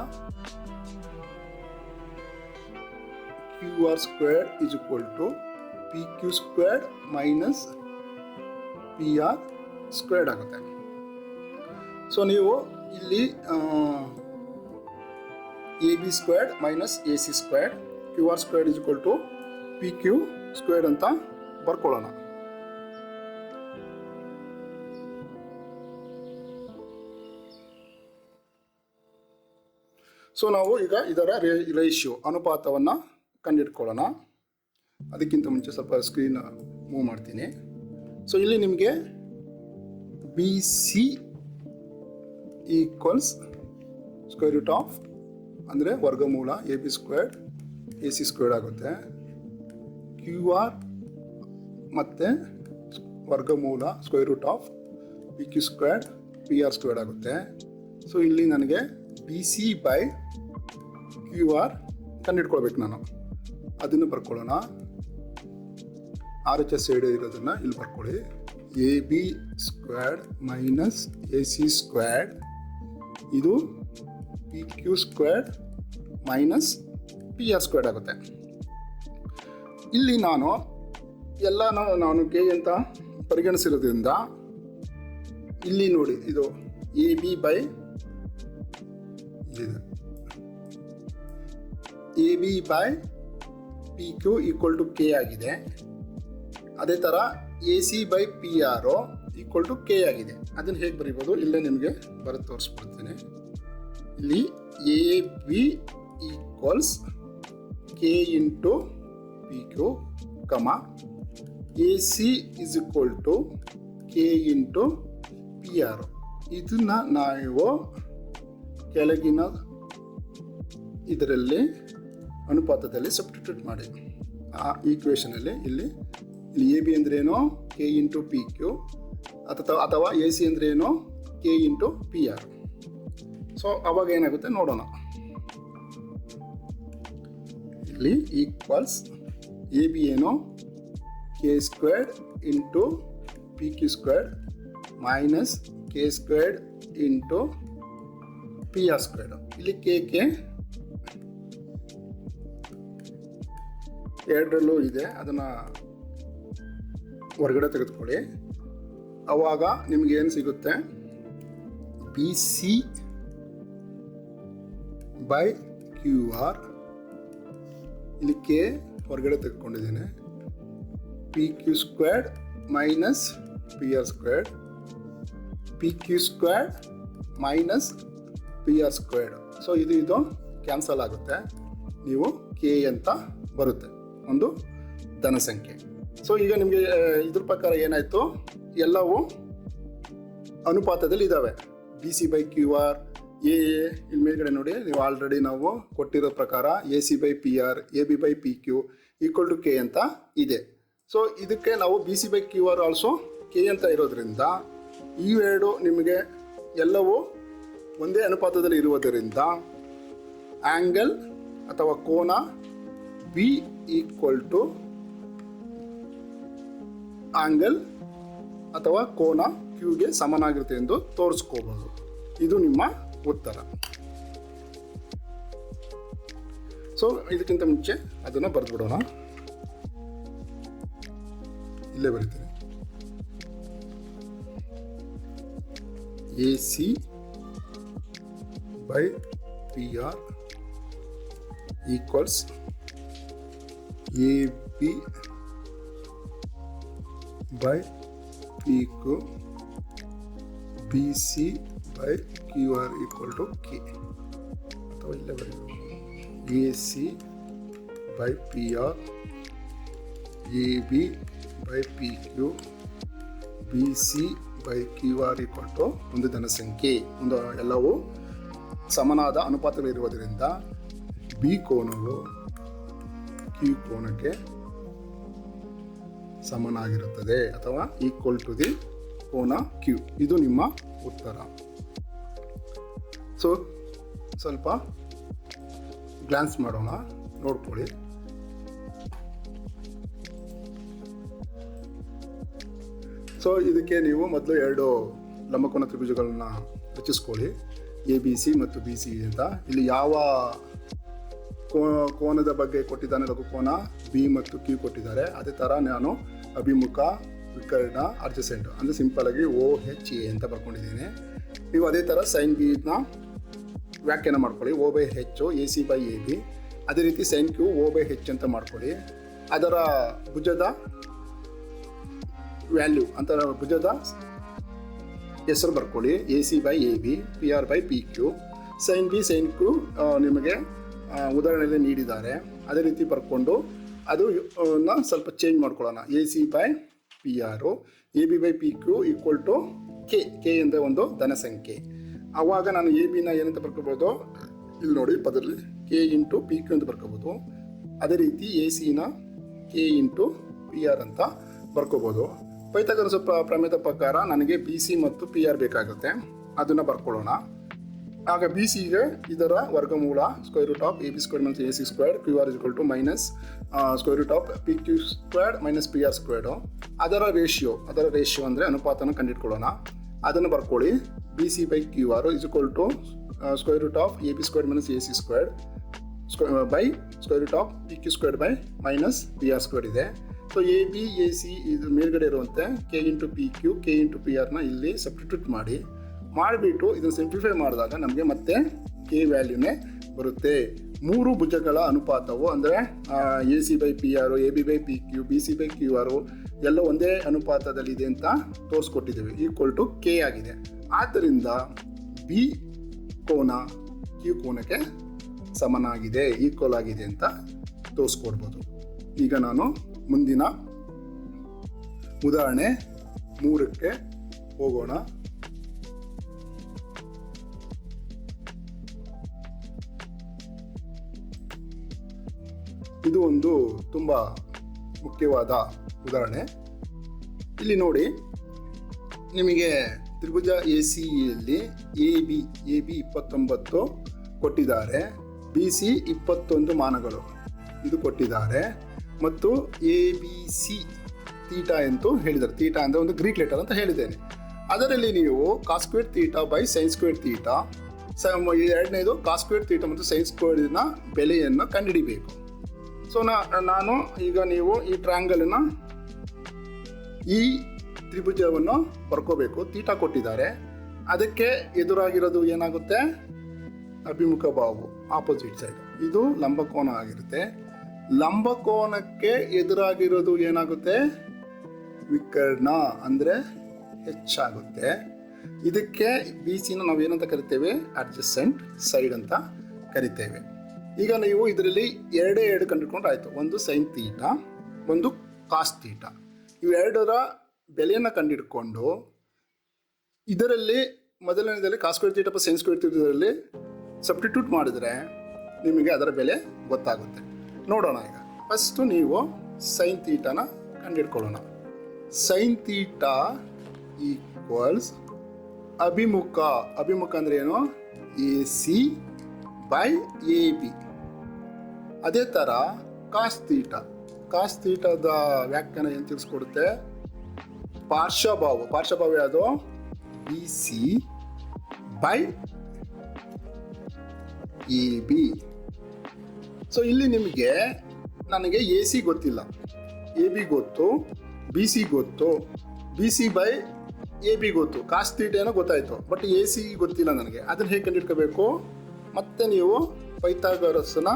Q R square is equal to P Q square minus P R square ಆಗುತ್ತೆ. ಸೊ ನೀವು ಇಲ್ಲಿ A B square minus A C square Q R square is equal to P Q square ಅಂತ ಬರ್ಕೊಳ್ಳೋಣ. So ನಾವು ಈಗ ಇದರ ratio ಅನುಪಾತವನ್ನು ಕಂಡುಹಿಡ್ಕೊಳ್ಳೋಣ. ಅದಕ್ಕಿಂತ ಮುಂಚೆ ಸ್ವಲ್ಪ ಸ್ಕ್ರೀನ್ ಮೂವ್ ಮಾಡ್ತೀನಿ. ಸೊ ಇಲ್ಲಿ ನಿಮಗೆ B C equals square root of ಅಂದರೆ ವರ್ಗಮೂಲ A B square A C square ಆಗುತ್ತೆ. ಕ್ಯೂ ಆರ್ ಮತ್ತು ವರ್ಗಮೂಲ square root of P Q square P R square ಆಗುತ್ತೆ. ಸೊ ಇಲ್ಲಿ ನನಗೆ B C by Q R ಕಂಡುಹಿಡ್ಕೊಳ್ಬೇಕು ನಾನು. ಅದನ್ನು ಬರ್ಕೊಳ್ಳೋಣ. ಆರ್ ಎಚ್ ಎಸ್ ಸೈಡ್ ಇರೋದನ್ನು ಇಲ್ಲಿ ಬರ್ಕೊಳ್ಳಿ. A B square minus A C square ಇದು P Q square minus P R squared ಆಗುತ್ತೆ. ಇಲ್ಲಿ ನಾನು ನಾನು ಕೆ ಅಂತ ಪರಿಗಣಿಸಿರೋದ್ರಿಂದ ಇಲ್ಲಿ ನೋಡಿ, ಇದು A B by P Q equal to K ಆಗಿದೆ. ಅದೇ ಥರ A C by P R equal to K ಆಗಿದೆ. ಅದನ್ನು ಹೇಗೆ ಬರೀಬೋದು, ಇಲ್ಲೇ ನಿಮಗೆ ಬರೆದು ತೋರಿಸ್ಬಿಡ್ತೀನಿ. ಇಲ್ಲಿ A B equals K into P Q comma A C is equal to K into P R. ಇದನ್ನು ನಾವು ಕೆಳಗಿನ ಇದರಲ್ಲಿ ಅನುಪಾತದಲ್ಲಿ ಸಬ್ಸ್ಟಿಟ್ಯೂಟ್ ಮಾಡಿ ಆ ಈಕ್ವೇಷನಲ್ಲಿ ಇಲ್ಲಿ ಎ ಬಿ ಅಂದ್ರೇನು ಕೆ ಇಂಟು ಪಿ ಕ್ಯೂ ಅಥವಾ ಎ ಸಿ ಅಂದ್ರೇನು K into P R. So ಅವಾಗ ಏನಾಗುತ್ತೆ ನೋಡೋಣ. ಇಲ್ಲಿ ಈಕ್ವಲ್ಸ್ ಎ ಬಿ ಏನು K squared into P Q squared minus K squared into P R squared. ಇಲ್ಲಿ ಕೆ ಎರಡರಲ್ಲೂ ಇದೆ, ಅದನ್ನು ಹೊರಗಡೆ ತೆಗೆದುಕೊಳ್ಳಿ. ಆವಾಗ ನಿಮ್ಗೆ ಏನು ಸಿಗುತ್ತೆ, B C by Q R, ಇಲ್ಲಿ ಕೆ ಹೊರಗಡೆ ತೆಗೆದುಕೊಂಡಿದ್ದೇನೆ, P Q squared minus P R squared, P Q squared minus P R squared. So ಇದು ಕ್ಯಾನ್ಸಲ್ ಆಗುತ್ತೆ, ನೀವು ಕೆ ಅಂತ ಬರುತ್ತೆ, ಒಂದು ಧನಸಂಖ್ಯೆ. ಸೊ ಈಗ ನಿಮಗೆ ಇದ್ರ ಪ್ರಕಾರ ಏನಾಯಿತು, ಎಲ್ಲವೂ ಅನುಪಾತದಲ್ಲಿ ಇದ್ದಾವೆ. B C by Q R, ಇಲ್ಲಿ ಮೇಲ್ಗಡೆ ನೋಡಿ, ನೀವು ಆಲ್ರೆಡಿ ನಾವು ಕೊಟ್ಟಿರೋ ಪ್ರಕಾರ A C by P R, A B by P Q equal to K ಅಂತ ಇದೆ. ಸೊ ಇದಕ್ಕೆ ನಾವು B C by Q R also K ಅಂತ ಇರೋದ್ರಿಂದ ಇವೆರಡು ನಿಮಗೆ ಎಲ್ಲವೂ ಒಂದೇ ಅನುಪಾತದಲ್ಲಿ ಇರುವುದರಿಂದ ಆ್ಯಂಗಲ್ ಅಥವಾ ಕೋನ ಬಿ ಈಕ್ವಲ್ ಟು ಆಂಗಲ್ ಅಥವಾ ಕೋನ ಕ್ಯೂಗೆ ಸಮನಾಗಿರುತ್ತೆ ಎಂದು ತೋರಿಸ್ಕೋಬಹುದು. ಇದು ನಿಮ್ಮ ಉತ್ತರ. ಸೊ ಇದಕ್ಕಿಂತ ಮುಂಚೆ ಅದನ್ನು ಬರೆದ್ಬಿಡೋಣ. ಇಲ್ಲೇ ಬರೀತೀನಿ, A C by P R equals A B by P Q, B C by Q R equal to K. ಅಥವಾ ಇಲ್ಲೇ ಬರೀಬೇಕು, A C by P R, A B by P Q, B C by Q R equal to ಒಂದು ಧನಸಂಖ್ಯೆ. ಒಂದು ಎಲ್ಲವೂ ಸಮನಾದ ಅನುಪಾತಗಳಿರುವುದರಿಂದ B ಕೋನವು Q ಕೋನಕ್ಕೆ ಸಮನಾಗಿರುತ್ತದೆ ಅಥವಾ ಈಕ್ವಲ್ ಟು ದಿ ಕೋನ ಕ್ಯೂ. ಇದು ನಿಮ್ಮ ಉತ್ತರ. ಸೊ ಸ್ವಲ್ಪ ಗ್ಲಾನ್ಸ್ ಮಾಡೋಣ, ನೋಡ್ಕೊಳ್ಳಿ. ಸೊ ಇದಕ್ಕೆ ನೀವು ಮೊದಲು ಎರಡು ಲಂಬಕೋನ ತ್ರಿಭುಜಗಳನ್ನ ರಚಿಸ್ಕೊಳ್ಳಿ, ಎ ಬಿ ಸಿ ಮತ್ತು ಬಿ ಸಿ ಅಂತ. ಇಲ್ಲಿ ಯಾವ ಕೋನದ ಬಗ್ಗೆ ಕೊಟ್ಟಿದ್ದಾನೆ, ಲಘು ಕೋನ ಬಿ ಮತ್ತು ಕ್ಯೂ ಕೊಟ್ಟಿದ್ದಾರೆ. ಅದೇ ಥರ ನಾನು ಅಭಿಮುಖ, ವಿಕರ್ಣ, ಅಡ್ಜಸೆಂಟ್ ಅಂದರೆ ಸಿಂಪಲ್ ಆಗಿ ಓ ಹೆಚ್ ಎ ಅಂತ ಬರ್ಕೊಂಡಿದ್ದೇನೆ. ನೀವು ಅದೇ ಥರ ಸೈನ್ ಬಿನ ವ್ಯಾಖ್ಯಾನ ಮಾಡ್ಕೊಳ್ಳಿ, O by H A C by A B. ಅದೇ ರೀತಿ sine Q O by H ಅಂತ ಮಾಡ್ಕೊಳ್ಳಿ. ಅದರ ಭುಜದ ವ್ಯಾಲ್ಯೂ ಅಂತ ಭುಜದ ಹೆಸರು ಬರ್ಕೊಳ್ಳಿ, A C by A B, P R by P Q. Sine B sine Q ನಿಮಗೆ ಉದಾಹರಣೆಯಲ್ಲಿ ನೀಡಿದ್ದಾರೆ. ಅದೇ ರೀತಿ ಬರ್ಕೊಂಡು ಅದು ಸ್ವಲ್ಪ ಚೇಂಜ್ ಮಾಡ್ಕೊಳ್ಳೋಣ. A C by P R, A B by P Q equal to K ಅಂದರೆ ಒಂದು ಧನಸಂಖ್ಯೆ. ಆವಾಗ ನಾನು ಎ ಬಿನ ಏನಂತ ಬರ್ಕೋಬೋದು, ಇಲ್ಲಿ ನೋಡಿ ಪದದಲ್ಲಿ ಕೆ ಇಂಟು ಪಿ ಕ್ಯೂ ಅಂತ ಬರ್ಕೋಬೋದು. ಅದೇ ರೀತಿ ಎ ಸಿನ ಕೆ ಇಂಟು ಪಿ ಆರ್ ಅಂತ ಬರ್ಕೋಬೋದು. ಪೈಥಾಗರಸ್ ಪ್ರಮೇಯದ ಪ್ರಕಾರ ನನಗೆ ಬಿ ಸಿ ಮತ್ತು ಪಿ ಆರ್ ಬೇಕಾಗುತ್ತೆ, ಅದನ್ನು ಬರ್ಕೊಳ್ಳೋಣ. ಆಗ ಬಿ ಸಿಗೆ ಇದರ ವರ್ಗಮೂಲ square root of A B square minus A C square Q R equal to minus square root of P Q square minus P R squared. ಅದರ ರೇಷಿಯೋ ಅಂದರೆ ಅನುಪಾತನ ಕಂಡುಹಿಡ್ಕೊಳ್ಳೋಣ. ಅದನ್ನು ಬರ್ಕೊಳ್ಳಿ, B C by Q R is equal to square root of A B square minus A C square by square root of P Q square by minus P R square ಇದೆ. So A B A C ಇದು ಮೇಲ್ಗಡೆ ಇರುವಂತೆ K into P Q K into P ಆರ್ನ ಇಲ್ಲಿ substitute ಮಾಡಿಬಿಟ್ಟು ಇದನ್ನು simplify ಮಾಡಿದಾಗ ನಮಗೆ ಮತ್ತೆ ಕೆ ವ್ಯಾಲ್ಯೂನೇ ಬರುತ್ತೆ. ಮೂರು ಭುಜಗಳ ಅನುಪಾತವು ಅಂದರೆ A C by P R, A B by P Q, B C by Q R ಎಲ್ಲ ಒಂದೇ ಅನುಪಾತದಲ್ಲಿದೆ ಅಂತ ತೋರಿಸ್ಕೊಟ್ಟಿದ್ದೀವಿ. ಈಕ್ವಲ್ ಟು ಕೆ ಆಗಿದೆ. ಆದ್ದರಿಂದ ಬಿ ಕೋನ ಕ್ಯೂ ಕೋನಕ್ಕೆ ಸಮನಾಗಿದೆ, ಈಕ್ವಲ್ ಆಗಿದೆ ಅಂತ ತೋರಿಸ್ಕೊಡ್ಬೋದು. ಈಗ ನಾನು ಮುಂದಿನ ಉದಾಹರಣೆ 3ಕ್ಕೆ ಹೋಗೋಣ. ಇದು ಒಂದು ತುಂಬ ಮುಖ್ಯವಾದ ಉದಾಹರಣೆ. ಇಲ್ಲಿ ನೋಡಿ, ನಿಮಗೆ ತ್ರಿಭುಜ ಎ ಸಿಯಲ್ಲಿ ಎ ಬಿ 29 ಕೊಟ್ಟಿದ್ದಾರೆ, ಬಿ ಸಿ 21 ಮಾನಗಳು ಇದು ಕೊಟ್ಟಿದ್ದಾರೆ, ಮತ್ತು ಎ ಬಿ ಸಿ ತೀಟಾ ಎಂದು ಹೇಳಿದ್ದಾರೆ. ತೀಟಾ ಅಂದರೆ ಒಂದು ಗ್ರೀಕ್ ಲೆಟರ್ ಅಂತ ಹೇಳಿದ್ದೇನೆ. ಅದರಲ್ಲಿ ನೀವು cos square theta by sine square theta, ಎರಡನೇದು ಕಾಸ್ ಸ್ಕ್ವೇರ್ ತೀಟಾ ಮತ್ತು ಸೈನ್ ಸ್ಕ್ವೇರ್ನ ಬೆಲೆಯನ್ನು ಕಂಡುಹಿಡಿಬೇಕು. ಸೊ ನಾನು ಈಗ ನೀವು ಈ ಟ್ರಯಾಂಗಲನ್ನು ಈ ತ್ರಿಭುಜವನ್ನು ಬರ್ಕೋಬೇಕು. ತೀಟಾ ಕೊಟ್ಟಿದ್ದಾರೆ, ಅದಕ್ಕೆ ಎದುರಾಗಿರೋದು ಏನಾಗುತ್ತೆ? ಅಭಿಮುಖ ಬಾಹು, ಆಪೋಸಿಟ್ ಸೈಡ್. ಇದು ಲಂಬಕೋನ ಆಗಿರುತ್ತೆ. ಲಂಬಕೋನಕ್ಕೆ ಎದುರಾಗಿರೋದು ಏನಾಗುತ್ತೆ? ವಿಕರ್ಣ ಅಂದರೆ ಹೆಚ್ಚಾಗುತ್ತೆ. ಇದಕ್ಕೆ ಬಿ ಸಿನ ನಾವು ಏನಂತ ಕರಿತೇವೆ? ಅಡ್ಜಸೆಂಟ್ ಸೈಡ್ ಅಂತ ಕರಿತೇವೆ. ಈಗ ನೀವು ಇದರಲ್ಲಿ ಎರಡು ಕಂಡುಕೊಂಡ್ರೆ ಆಯಿತು. ಒಂದು ಸೈನ್ ತೀಟಾ, ಒಂದು ಕಾಸ್ ತೀಟಾ. ಇವೆರಡರ ಬೆಲೆಯನ್ನು ಕಂಡುಹಿಡ್ಕೊಂಡು ಇದರಲ್ಲಿ ಮೊದಲನೇದಲ್ಲಿ cos square theta sine square ತೀಟಾದಲ್ಲಿ ಸಬ್ಸ್ಟಿಟ್ಯೂಟ್ ಮಾಡಿದರೆ ನಿಮಗೆ ಅದರ ಬೆಲೆ ಗೊತ್ತಾಗುತ್ತೆ. ನೋಡೋಣ. ಈಗ ಫಸ್ಟು ನೀವು ಸೈನ್ ತೀಟಾನ ಕಂಡುಹಿಡ್ಕೊಳ್ಳೋಣ. ಸೈನ್ ತೀಟಾ ಈಕ್ವಲ್ಸ್ ಅಭಿಮುಖ ಅಂದರೆ ಏನು? A C by A B. ಅದೇ ಥರ ಕಾಸ್ ತೀಟಾದ ವ್ಯಾಖ್ಯಾನ ಏನು ತಿಳಿಸ್ಕೊಡುತ್ತೆ? ಪಾರ್ಶ್ವಭಾವ ಯಾವುದು? B C by A B. So ಇಲ್ಲಿ ನಿಮಗೆ ನನಗೆ ಎ ಸಿ ಗೊತ್ತಿಲ್ಲ, ಎ ಬಿ ಗೊತ್ತು, ಬಿ ಸಿ ಗೊತ್ತು, B C by A B ಗೊತ್ತು, ಕಾಸ್ ತೀಟಾ ಏನೋ ಗೊತ್ತಾಯಿತು, ಬಟ್ ಎ ಸಿ ಗೊತ್ತಿಲ್ಲ ನನಗೆ. ಅದನ್ನು ಹೇಗೆ ಕಂಡುಹಿಡ್ಕೋಬೇಕು? ಮತ್ತೆ ನೀವು ಪೈಥಾಗರಸ್ನ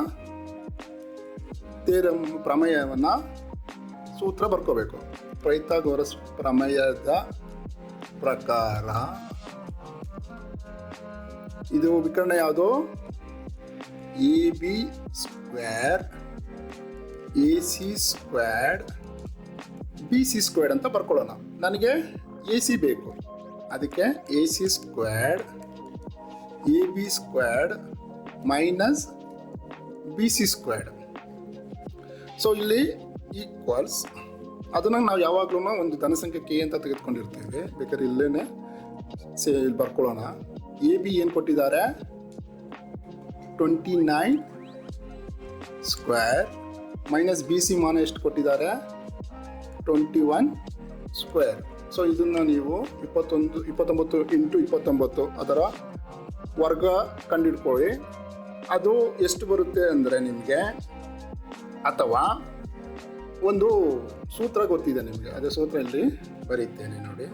ಥಿಯರಮ್ ಪ್ರಮೇಯವನ್ನು ಸೂತ್ರ ಬರ್ಕೋಬೇಕು. ಪೈಥಾಗರಸ್ ಪ್ರಮೇಯದ ಪ್ರಕಾರ ಇದು ವಿಕರ್ಣ ಯಾವುದು? A B square A C squared B C squared ಅಂತ ಬರ್ಕೊಳ್ಳೋಣ. ನನಗೆ ಎ ಸಿ ಬೇಕು, ಅದಕ್ಕೆ A C squared A B squared minus B C squared. So ಇಲ್ಲಿ ಈಕ್ವಲ್ಸ್ ಅದನ್ನು ನಾವು ಯಾವಾಗಲೂ ಒಂದು ಧನಸಂಖ್ಯೆ ಕೆ ಅಂತ ತೆಗೆದುಕೊಂಡಿರ್ತೇವೆ. ಬೇಕಾದ್ರೆ ಇಲ್ಲೇ ಇಲ್ಲಿ ಬರ್ಕೊಳ್ಳೋಣ. ಎ ಬಿ ಏನು ಕೊಟ್ಟಿದ್ದಾರೆ? 29 ಸ್ಕ್ವೇರ್ ಮೈನಸ್ ಬಿ ಸಿ ಮಾನ ಎಷ್ಟು ಕೊಟ್ಟಿದ್ದಾರೆ? 21 ಸ್ಕ್ವೇರ್. ಸೊ ಇದನ್ನು ನೀವು 29 ಇಂಟು 29 ಅದರ ವರ್ಗ ಕಂಡುಹಿಡ್ಕೊಳ್ಳಿ. ಅದು ಎಷ್ಟು ಬರುತ್ತೆ ಅಂದರೆ ನಿಮಗೆ, ಅಥವಾ ಒಂದು ಸೂತ್ರ ಗೊತ್ತಿದೆ ನಿಮಗೆ, ಅದೇ ಸೂತ್ರ ಇಲ್ಲಿ ಬರೀತೇನೆ ನೋಡಿ.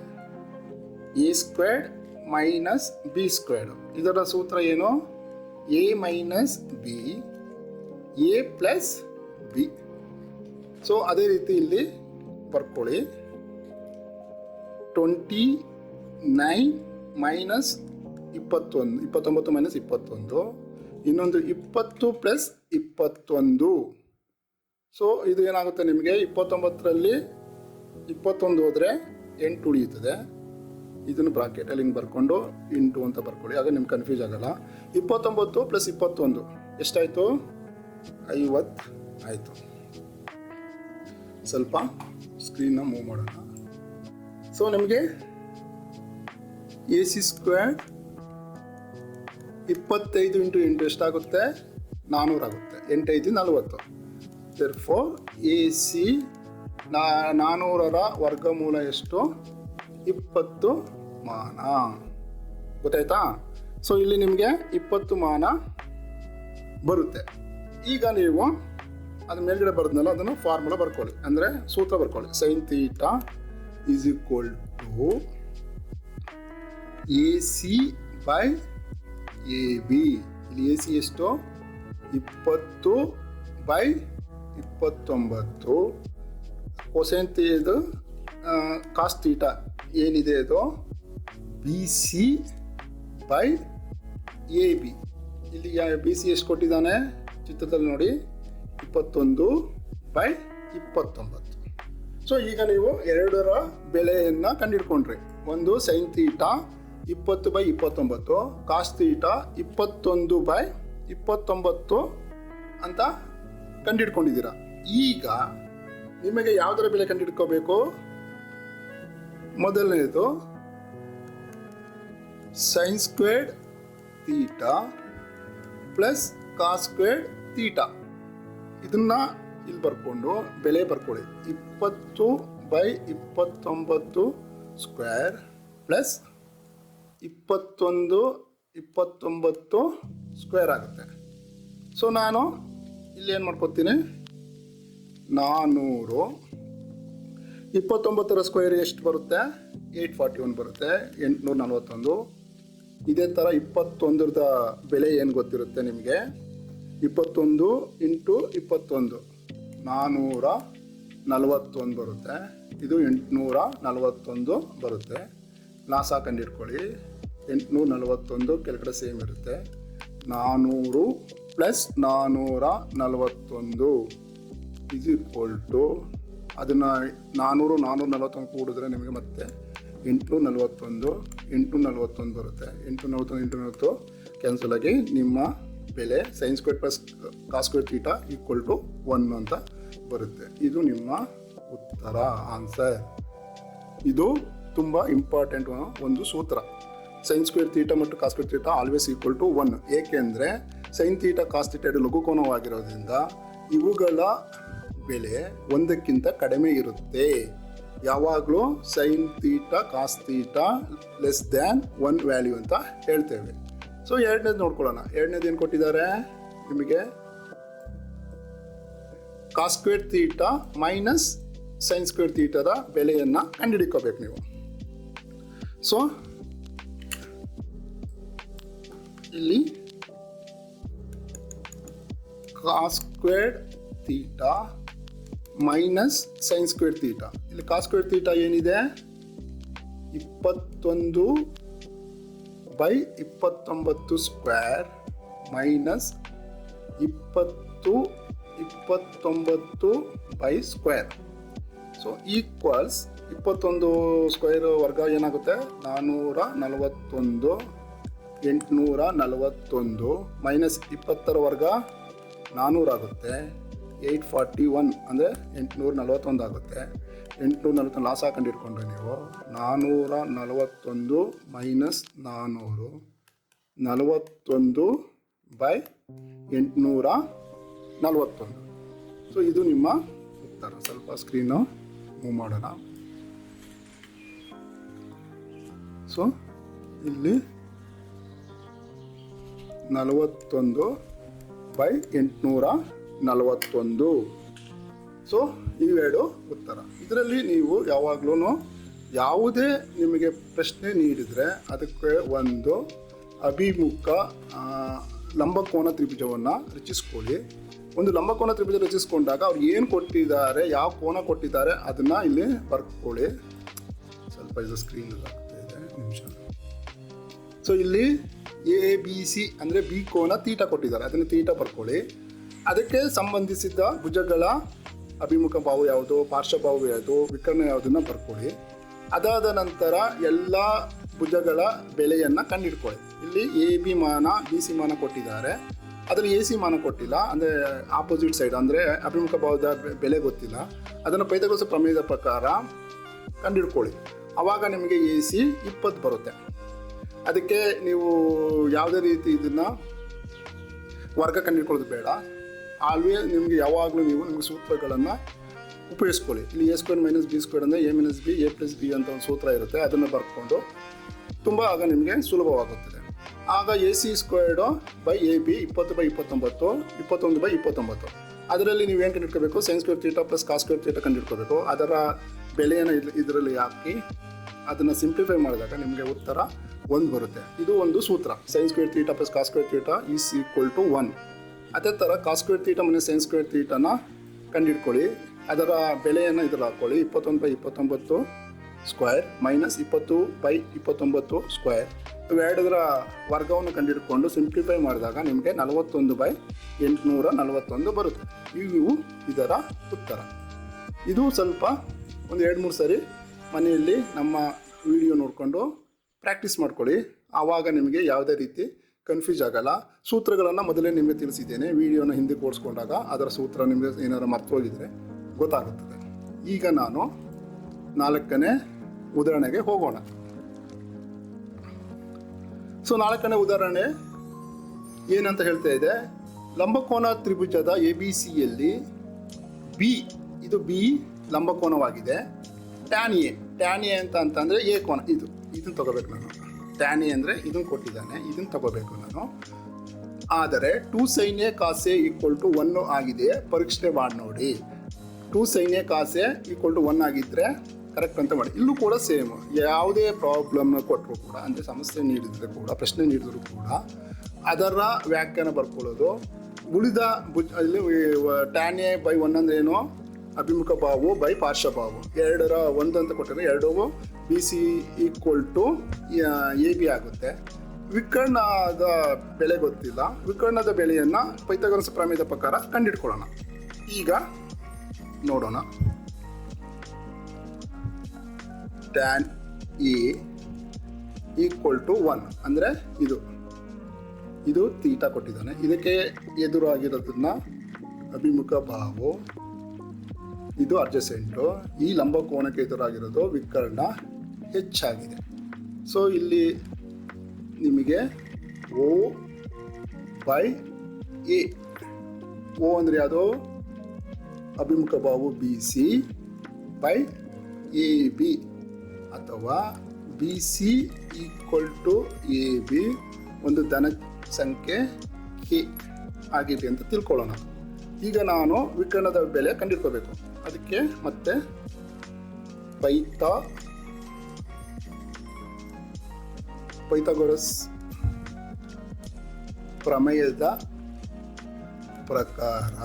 A squared minus B squared, ಇದರ ಸೂತ್ರ ಏನು? A minus B A plus B. So ಅದೇ ರೀತಿ ಇಲ್ಲಿ ಬರ್ಕೊಳ್ಳಿ. 29 ಮೈನಸ್ 29 ಮೈನಸ್ 21, ಇನ್ನೊಂದು 20 ಪ್ಲಸ್ 21. ಸೊ ಇದು ಏನಾಗುತ್ತೆ ನಿಮಗೆ? 29ರಲ್ಲಿ 21 ಹೋದರೆ 8 ಉಳಿಯುತ್ತದೆ. ಇದನ್ನು ಬ್ರಾಕೆಟಲ್ಲಿ ಹಿಂಗೆ ಬರ್ಕೊಂಡು ಇಂಟು ಅಂತ ಬರ್ಕೊಳ್ಳಿ, ಆಗ ನಿಮ್ಗೆ ಕನ್ಫ್ಯೂಸ್ ಆಗಲ್ಲ. 29 ಪ್ಲಸ್ 21 ಎಷ್ಟಾಯಿತು? 50 ಆಯಿತು. ಸ್ವಲ್ಪ ಸ್ಕ್ರೀನ್ನ ಮೂವ್ ಮಾಡೋಣ. ಸೊ ನಿಮಗೆ ಎ ಸಿ ಸ್ಕ್ವೇರ್ 25 ಇಂಟು 8 ಎಷ್ಟಾಗುತ್ತೆ? 400 ಆಗುತ್ತೆ. 8 5 40. ದೇರ್ಫೋರ್ ಎ ಸಿ 400ರ ವರ್ಗಮೂಲ ಎಷ್ಟು? 20 ಮಾನ. ಗೊತ್ತಾಯ್ತಾ? ಸೊ ಇಲ್ಲಿ ನಿಮಗೆ 20 ಮಾನ ಬರುತ್ತೆ. ಈಗ ನೀವು ಅದ್ರ ಮೇಲ್ಗಡೆ ಬರೆದ್ನಲ್ಲ ಅದನ್ನು ಫಾರ್ಮುಲಾ ಬರ್ಕೊಳ್ಳಿ, ಅಂದರೆ ಸೂತ್ರ ಬರ್ಕೊಳ್ಳಿ. Sine theta is equal to AC/AB. ಇಲ್ಲಿ AC ಎಷ್ಟು? 20/29. ಕೊಸೈನ್ ಇದು ಕಾಸ್ ಥೀಟಾ ಏನಿದೆ ಅದು BC/AB. ಇಲ್ಲಿ BC ಎಷ್ಟು ಕೊಟ್ಟಿದ್ದಾನೆ ಚಿತ್ರದಲ್ಲಿ ನೋಡಿ, 21/29. ಸೊ ಈಗ ನೀವು ಎರಡರ ಬೆಲೆಯನ್ನು ಕಂಡುಹಿಡ್ಕೊಂಡ್ರಿ. ಒಂದು ಸೈನ್ ಥೀಟಾ 20/29, ಕಾಸ್ ಥೀಟಾ 21/29 ಅಂತ ಕಂಡುಹಿಡ್ಕೊಂಡಿದ್ದೀರಾ. ಈಗ ನಿಮಗೆ ಯಾವುದರ ಬೆಲೆ ಕಂಡುಹಿಡ್ಕೋಬೇಕು? ಮೊದಲನೇದು sine squared theta plus cos squared theta. ಇದನ್ನ ಇಲ್ಲಿ ಬರ್ಕೊಂಡು ಬೆಲೆ ಬರ್ಕೊಳ್ಳಿ. 20/29 ಸ್ಕ್ವೇರ್ ಪ್ಲಸ್ 21/29 ಸ್ಕ್ವೇರ್ ಆಗುತ್ತೆ. ಸೊ ನಾನು ಇಲ್ಲಿ ಏನು ಮಾಡ್ಕೊತೀನಿ, 400. 29ರ ಸ್ಕ್ವೇರ್ ಎಷ್ಟು ಬರುತ್ತೆ? 841 ಬರುತ್ತೆ, 841. ಇದೇ ಥರ 21ರದ ಬೆಲೆ ಏನು ಗೊತ್ತಿರುತ್ತೆ ನಿಮಗೆ? 21 × 21 441 ಬರುತ್ತೆ. ಇದು 841 ಬರುತ್ತೆ. ಲಾಸ ಕಂಡಿಡ್ಕೊಳ್ಳಿ. 841 ಕೆಳಗಡೆ ಸೇಮ್ ಇರುತ್ತೆ. 400 + 441 ಇಸ್ ಈಕ್ವಲ್ ಟು, ಅದನ್ನು 441 ಕೂಡಿದ್ರೆ ನಿಮಗೆ ಮತ್ತೆ 841 ಬರುತ್ತೆ. 840 ಕ್ಯಾನ್ಸಲ್ ಆಗಿ ನಿಮ್ಮ ಬೆಲೆ sine square plus cos square theta equal to 1 ಅಂತ ಬರುತ್ತೆ. ಇದು ನಿಮ್ಮ ಉತ್ತರ, ಆನ್ಸರ್. ಇದು ತುಂಬ ಇಂಪಾರ್ಟೆಂಟ್ ಒಂದು ಸೂತ್ರ. ಸೈನ್ ಸ್ಕ್ವೇರ್ ಥೀಟಾ ಮತ್ತು cos square theta always equal to 1. ಏಕೆಂದರೆ ಸೈನ್ ಥೀಟಾ ಕಾಸ್ ಥೀಟಾ ಎರಡು ಲಘುಕೋನವಾಗಿರೋದ್ರಿಂದ ಇವುಗಳ ಬೆಲೆ 1ಕ್ಕಿಂತ ಕಡಿಮೆ ಇರುತ್ತೆ. ಯಾವಾಗಲೂ sine theta cos theta less than 1 value ಅಂತ ಹೇಳ್ತೇವೆ. ಸೊ ಎರಡನೇದು ನೋಡ್ಕೊಳ್ಳೋಣ. ಎರಡನೇದು ಏನು ಕೊಟ್ಟಿದ್ದಾರೆ ನಿಮಗೆ? Cos square theta minus sine square ಥೀಟಾದ ಬೆಲೆಯನ್ನು ಕಂಡುಹಿಡ್ಕೋಬೇಕು ನೀವು. ಸೊ ಇಲ್ಲಿ cos square theta minus sine square theta. ಇಲ್ಲಿ ಕಾಸ್ ಸ್ಕ್ವೇರ್ ಥೀಟಾ ಏನಿದೆ? 21/29 square minus 20/29 square. So equals 21 square ವರ್ಗ ಏನಾಗುತ್ತೆ? 441. 841 ಮೈನಸ್ 20ರ ವರ್ಗ 400 ಆಗುತ್ತೆ. 841 ಅಂದರೆ 841 ಆಗುತ್ತೆ. 841 ಲಾಸ್ ಹಾಕೊಂಡು ಇಟ್ಕೊಂಡ್ರೆ ನೀವು 441 ಮೈನಸ್ 400 41/841. ಸೊ ಇದು ನಿಮ್ಮ ಉತ್ತರ. ಸ್ವಲ್ಪ ಸ್ಕ್ರೀನು ಮೂವ್ ಮಾಡೋಣ. ಸೊ ಇಲ್ಲಿ 41/841. ಸೊ ಇವೆರಡು ಉತ್ತರ. ಇದರಲ್ಲಿ ನೀವು ಯಾವಾಗಲೂ ಯಾವುದೇ ನಿಮಗೆ ಪ್ರಶ್ನೆ ನೀಡಿದರೆ ಅದಕ್ಕೆ ಒಂದು ಅಭಿಮುಖ ಲಂಬಕೋನ ತ್ರಿಭುಜವನ್ನು ರಚಿಸ್ಕೊಳ್ಳಿ. ಒಂದು ಲಂಬಕೋನ ತ್ರಿಭುಜ ರಚಿಸ್ಕೊಂಡಾಗ ಅವ್ರು ಏನು ಕೊಟ್ಟಿದ್ದಾರೆ, ಯಾವ ಕೋನ ಕೊಟ್ಟಿದ್ದಾರೆ ಅದನ್ನು ಇಲ್ಲಿ ಬರ್ಕೊಳ್ಳಿ. ಸ್ವಲ್ಪ ಇದು ಸ್ಕ್ರೀನ್ ಆಗ್ತಾ ಇದೆ, ನಿಮಿಷ. ಸೊ ಇಲ್ಲಿ ABC ಅಂದರೆ ಬಿ ಕೋನ ತೀಟ ಕೊಟ್ಟಿದ್ದಾರೆ, ಅದನ್ನು ತೀಟ ಬರ್ಕೊಳ್ಳಿ. ಅದಕ್ಕೆ ಸಂಬಂಧಿಸಿದ ಭುಜಗಳ ಅಭಿಮುಖ ಬಾಹು ಯಾವುದು, ಪಾರ್ಶ್ವಬಾಹು ಯಾವುದು, ವಿಕರ್ಣ ಯಾವುದನ್ನು ಬರ್ಕೊಳ್ಳಿ. ಅದಾದ ನಂತರ ಎಲ್ಲ ಭುಜಗಳ ಬೆಲೆಯನ್ನು ಕಂಡುಹಿಡ್ಕೊಳ್ಳಿ. ಇಲ್ಲಿ AB ಮಾನ BC ಮಾನ ಕೊಟ್ಟಿದ್ದಾರೆ, ಅದರಲ್ಲಿ AC ಮಾನ ಕೊಟ್ಟಿಲ್ಲ, ಅಂದರೆ ಆಪೋಸಿಟ್ ಸೈಡ್ ಅಂದರೆ ಅಭಿಮುಖ ಬಾಹುದ ಬೆಲೆ ಗೊತ್ತಿಲ್ಲ. ಅದನ್ನು ಪೈಥಾಗೋರಸ್ ಪ್ರಮೇಯದ ಪ್ರಕಾರ ಕಂಡುಹಿಡ್ಕೊಳ್ಳಿ. ಆವಾಗ ನಿಮಗೆ AC 20 ಬರುತ್ತೆ. ಅದಕ್ಕೆ ನೀವು ಯಾವುದೇ ರೀತಿ ಇದನ್ನು ವರ್ಗ ಕಂಡುಹಿಡ್ಕೊಳ್ಳೋದು ಬೇಡ. ಆಲ್ವೇಸ್ ನಿಮಗೆ ಯಾವಾಗಲೂ ನಿಮಗೆ ಸೂತ್ರಗಳನ್ನು ಉಪಯೋಗಿಸ್ಕೊಳ್ಳಿ. ಇಲ್ಲಿ A² - B² ಅಂದರೆ A - B A + B ಅಂತ ಒಂದು ಸೂತ್ರ ಇರುತ್ತೆ, ಅದನ್ನು ಬರ್ಕೊಂಡು ತುಂಬ ಆಗ ನಿಮಗೆ ಸುಲಭವಾಗುತ್ತದೆ. ಆಗ A C squared by A B 20/29 21/29. ಅದರಲ್ಲಿ ನೀವೇನು ಕಂಡುಹಿಡ್ಕೋಬೇಕು, sine square theta plus cos square theta ಕಂಡುಹಿಡ್ಕೋಬೇಕು. ಅದರ ಬೆಲೆಯನ್ನು ಇದರಲ್ಲಿ ಹಾಕಿ ಅದನ್ನು ಸಿಂಪ್ಲಿಫೈ ಮಾಡಿದಾಗ ನಿಮಗೆ ಉತ್ತರ 1 ಬರುತ್ತೆ. ಇದು ಒಂದು ಸೂತ್ರ, sine square theta plus cos square theta is equal to 1. ಅದೇ ಥರ ಕಾಸ್ ಸ್ಕ್ವೇರ್ ಥೀಟಾ ಮತ್ತು ಸೈನ್ ಸ್ಕ್ವೇರ್ ಥೀಟಾನ ಕಂಡುಹಿಡ್ಕೊಳ್ಳಿ. ಅದರ ಬೆಲೆಯನ್ನು ಇದರಲ್ಲಿ ಹಾಕ್ಕೊಳ್ಳಿ, 21/29 ಸ್ಕ್ವೇರ್ ಮೈನಸ್ 20/29 ಸ್ಕ್ವೇರ್. ಇವೆರಡರ ವರ್ಗವನ್ನು ಕಂಡುಹಿಡ್ಕೊಂಡು ಸಿಂಪ್ಲಿಫೈ ಮಾಡಿದಾಗ ನಿಮಗೆ 41/841 ಬರುತ್ತೆ. ಇವು ಇದರ ಉತ್ತರ. ಇದು ಸ್ವಲ್ಪ ಒಂದು 2-3 ಸರಿ ಮನೆಯಲ್ಲಿ ನಮ್ಮ ವಿಡಿಯೋ ನೋಡಿಕೊಂಡು ಪ್ರಾಕ್ಟೀಸ್ ಮಾಡ್ಕೊಳ್ಳಿ. ಆವಾಗ ನಿಮಗೆ ಯಾವುದೇ ರೀತಿ ಕನ್ಫ್ಯೂಸ್ ಆಗಲ್ಲ. ಸೂತ್ರಗಳನ್ನು ಮೊದಲೇ ನಿಮಗೆ ತಿಳಿಸಿದ್ದೇನೆ. ವಿಡಿಯೋನ ಹಿಂದೆ ಓಡಿಸ್ಕೊಂಡಾಗ ಅದರ ಸೂತ್ರ ನಿಮಗೆ ಏನಾದ್ರು ಮರ್ತು ಹೋಗಿದ್ರೆ ಗೊತ್ತಾಗುತ್ತದೆ. ಈಗ ನಾನು 4ನೇ ಉದಾಹರಣೆಗೆ ಹೋಗೋಣ. ಸೊ 4ನೇ ಉದಾಹರಣೆ ಏನಂತ ಹೇಳ್ತಾ ಇದೆ, ಲಂಬಕೋನ ತ್ರಿಭುಜದ ಎ ಬಿ ಸಿಯಲ್ಲಿ ಬಿ, ಇದು ಬಿ ಲಂಬಕೋನವಾಗಿದೆ. ಟ್ಯಾನ್ ಎ ಅಂತಂದರೆ ಎ ಕೋನ, ಇದನ್ನು ತಗೋಬೇಕು ನಾನು. ಟ್ಯಾನ್ ಎ ಅಂದರೆ ಇದನ್ನು ಕೊಟ್ಟಿದ್ದಾನೆ, ಇದನ್ನು ತಗೋಬೇಕು ನಾನು. ಆದರೆ 2 sin A cos A = 1 ಆಗಿದೆ, ಪರೀಕ್ಷೆ ಮಾಡಿ ನೋಡಿ. 2 sin A cos A = 1 ಆಗಿದ್ದರೆ ಕರೆಕ್ಟ್ ಅಂತ ಮಾಡಿ. ಇಲ್ಲೂ ಕೂಡ ಸೇಮ್, ಯಾವುದೇ ಪ್ರಾಬ್ಲಮ್ನ ಕೊಟ್ಟರು ಕೂಡ, ಅಂದರೆ ಸಮಸ್ಯೆ ನೀಡಿದರೆ ಕೂಡ, ಪ್ರಶ್ನೆ ನೀಡಿದರೂ ಕೂಡ ಅದರ ವ್ಯಾಖ್ಯಾನ ಬರ್ಕೊಳ್ಳೋದು. ಉಳಿದ ಇಲ್ಲಿ ಟ್ಯಾನ್ ಎ ಬೈ 1 ಅಂದರೆ ಏನು, ಅಭಿಮುಖ ಬಾವು ಬೈ ಪಾರ್ಶ್ವ ಬಾವು. 2ರ 1 ಅಂತ ಕೊಟ್ಟರೆ 2 ಬಿ ಸಿ = ಎ ಬಿ ಆಗುತ್ತೆ. ವಿಕರ್ಣದ ಬೆಲೆ ಗೊತ್ತಿಲ್ಲ, ವಿಕರ್ಣದ ಬೆಲೆಯನ್ನು ಪೈಥಾಗರಸ್ ಪ್ರಮೇಯದ ಪ್ರಕಾರ ಕಂಡುಹಿಡ್ಕೊಳ್ಳೋಣ. ಈಗ ನೋಡೋಣ. ಟ್ಯಾನ್ ಎ = 1 ಅಂದರೆ ಇದು ಥೀಟಾ ಕೊಟ್ಟಿದ್ದಾನೆ. ಇದಕ್ಕೆ ಎದುರಾಗಿರೋದನ್ನ ಅಭಿಮುಖ ಬಾವು, ಇದು ಅಡ್ಜಸೆಂಟು. ಈ ಲಂಬಕೋನಕ್ಕೆ ಎದುರಾಗಿರೋದು ವಿಕರ್ಣ ಹೆಚ್ಚಾಗಿದೆ. ಸೊ ಇಲ್ಲಿ ನಿಮಗೆ O ಬೈ ಎ, O ಅಂದರೆ ಅದು ಅಭಿಮುಖ ಬಾವು B C by A B, ಅಥವಾ ಬಿ ಸಿ = ಎ ಬಿ ಒಂದು ಧನ ಸಂಖ್ಯೆ ಕೆ ಆಗಿದೆ ಅಂತ ತಿಳ್ಕೊಳ್ಳೋಣ. ಈಗ ನಾನು ವಿಕರ್ಣದ ಬೆಲೆ ಕಂಡುಹಿಡ್ಕೋಬೇಕು. ಅದಕ್ಕೆ ಮತ್ತೆ ಪೈಥಾಗರಸ್ ಪ್ರಮೇಯದ ಪ್ರಕಾರ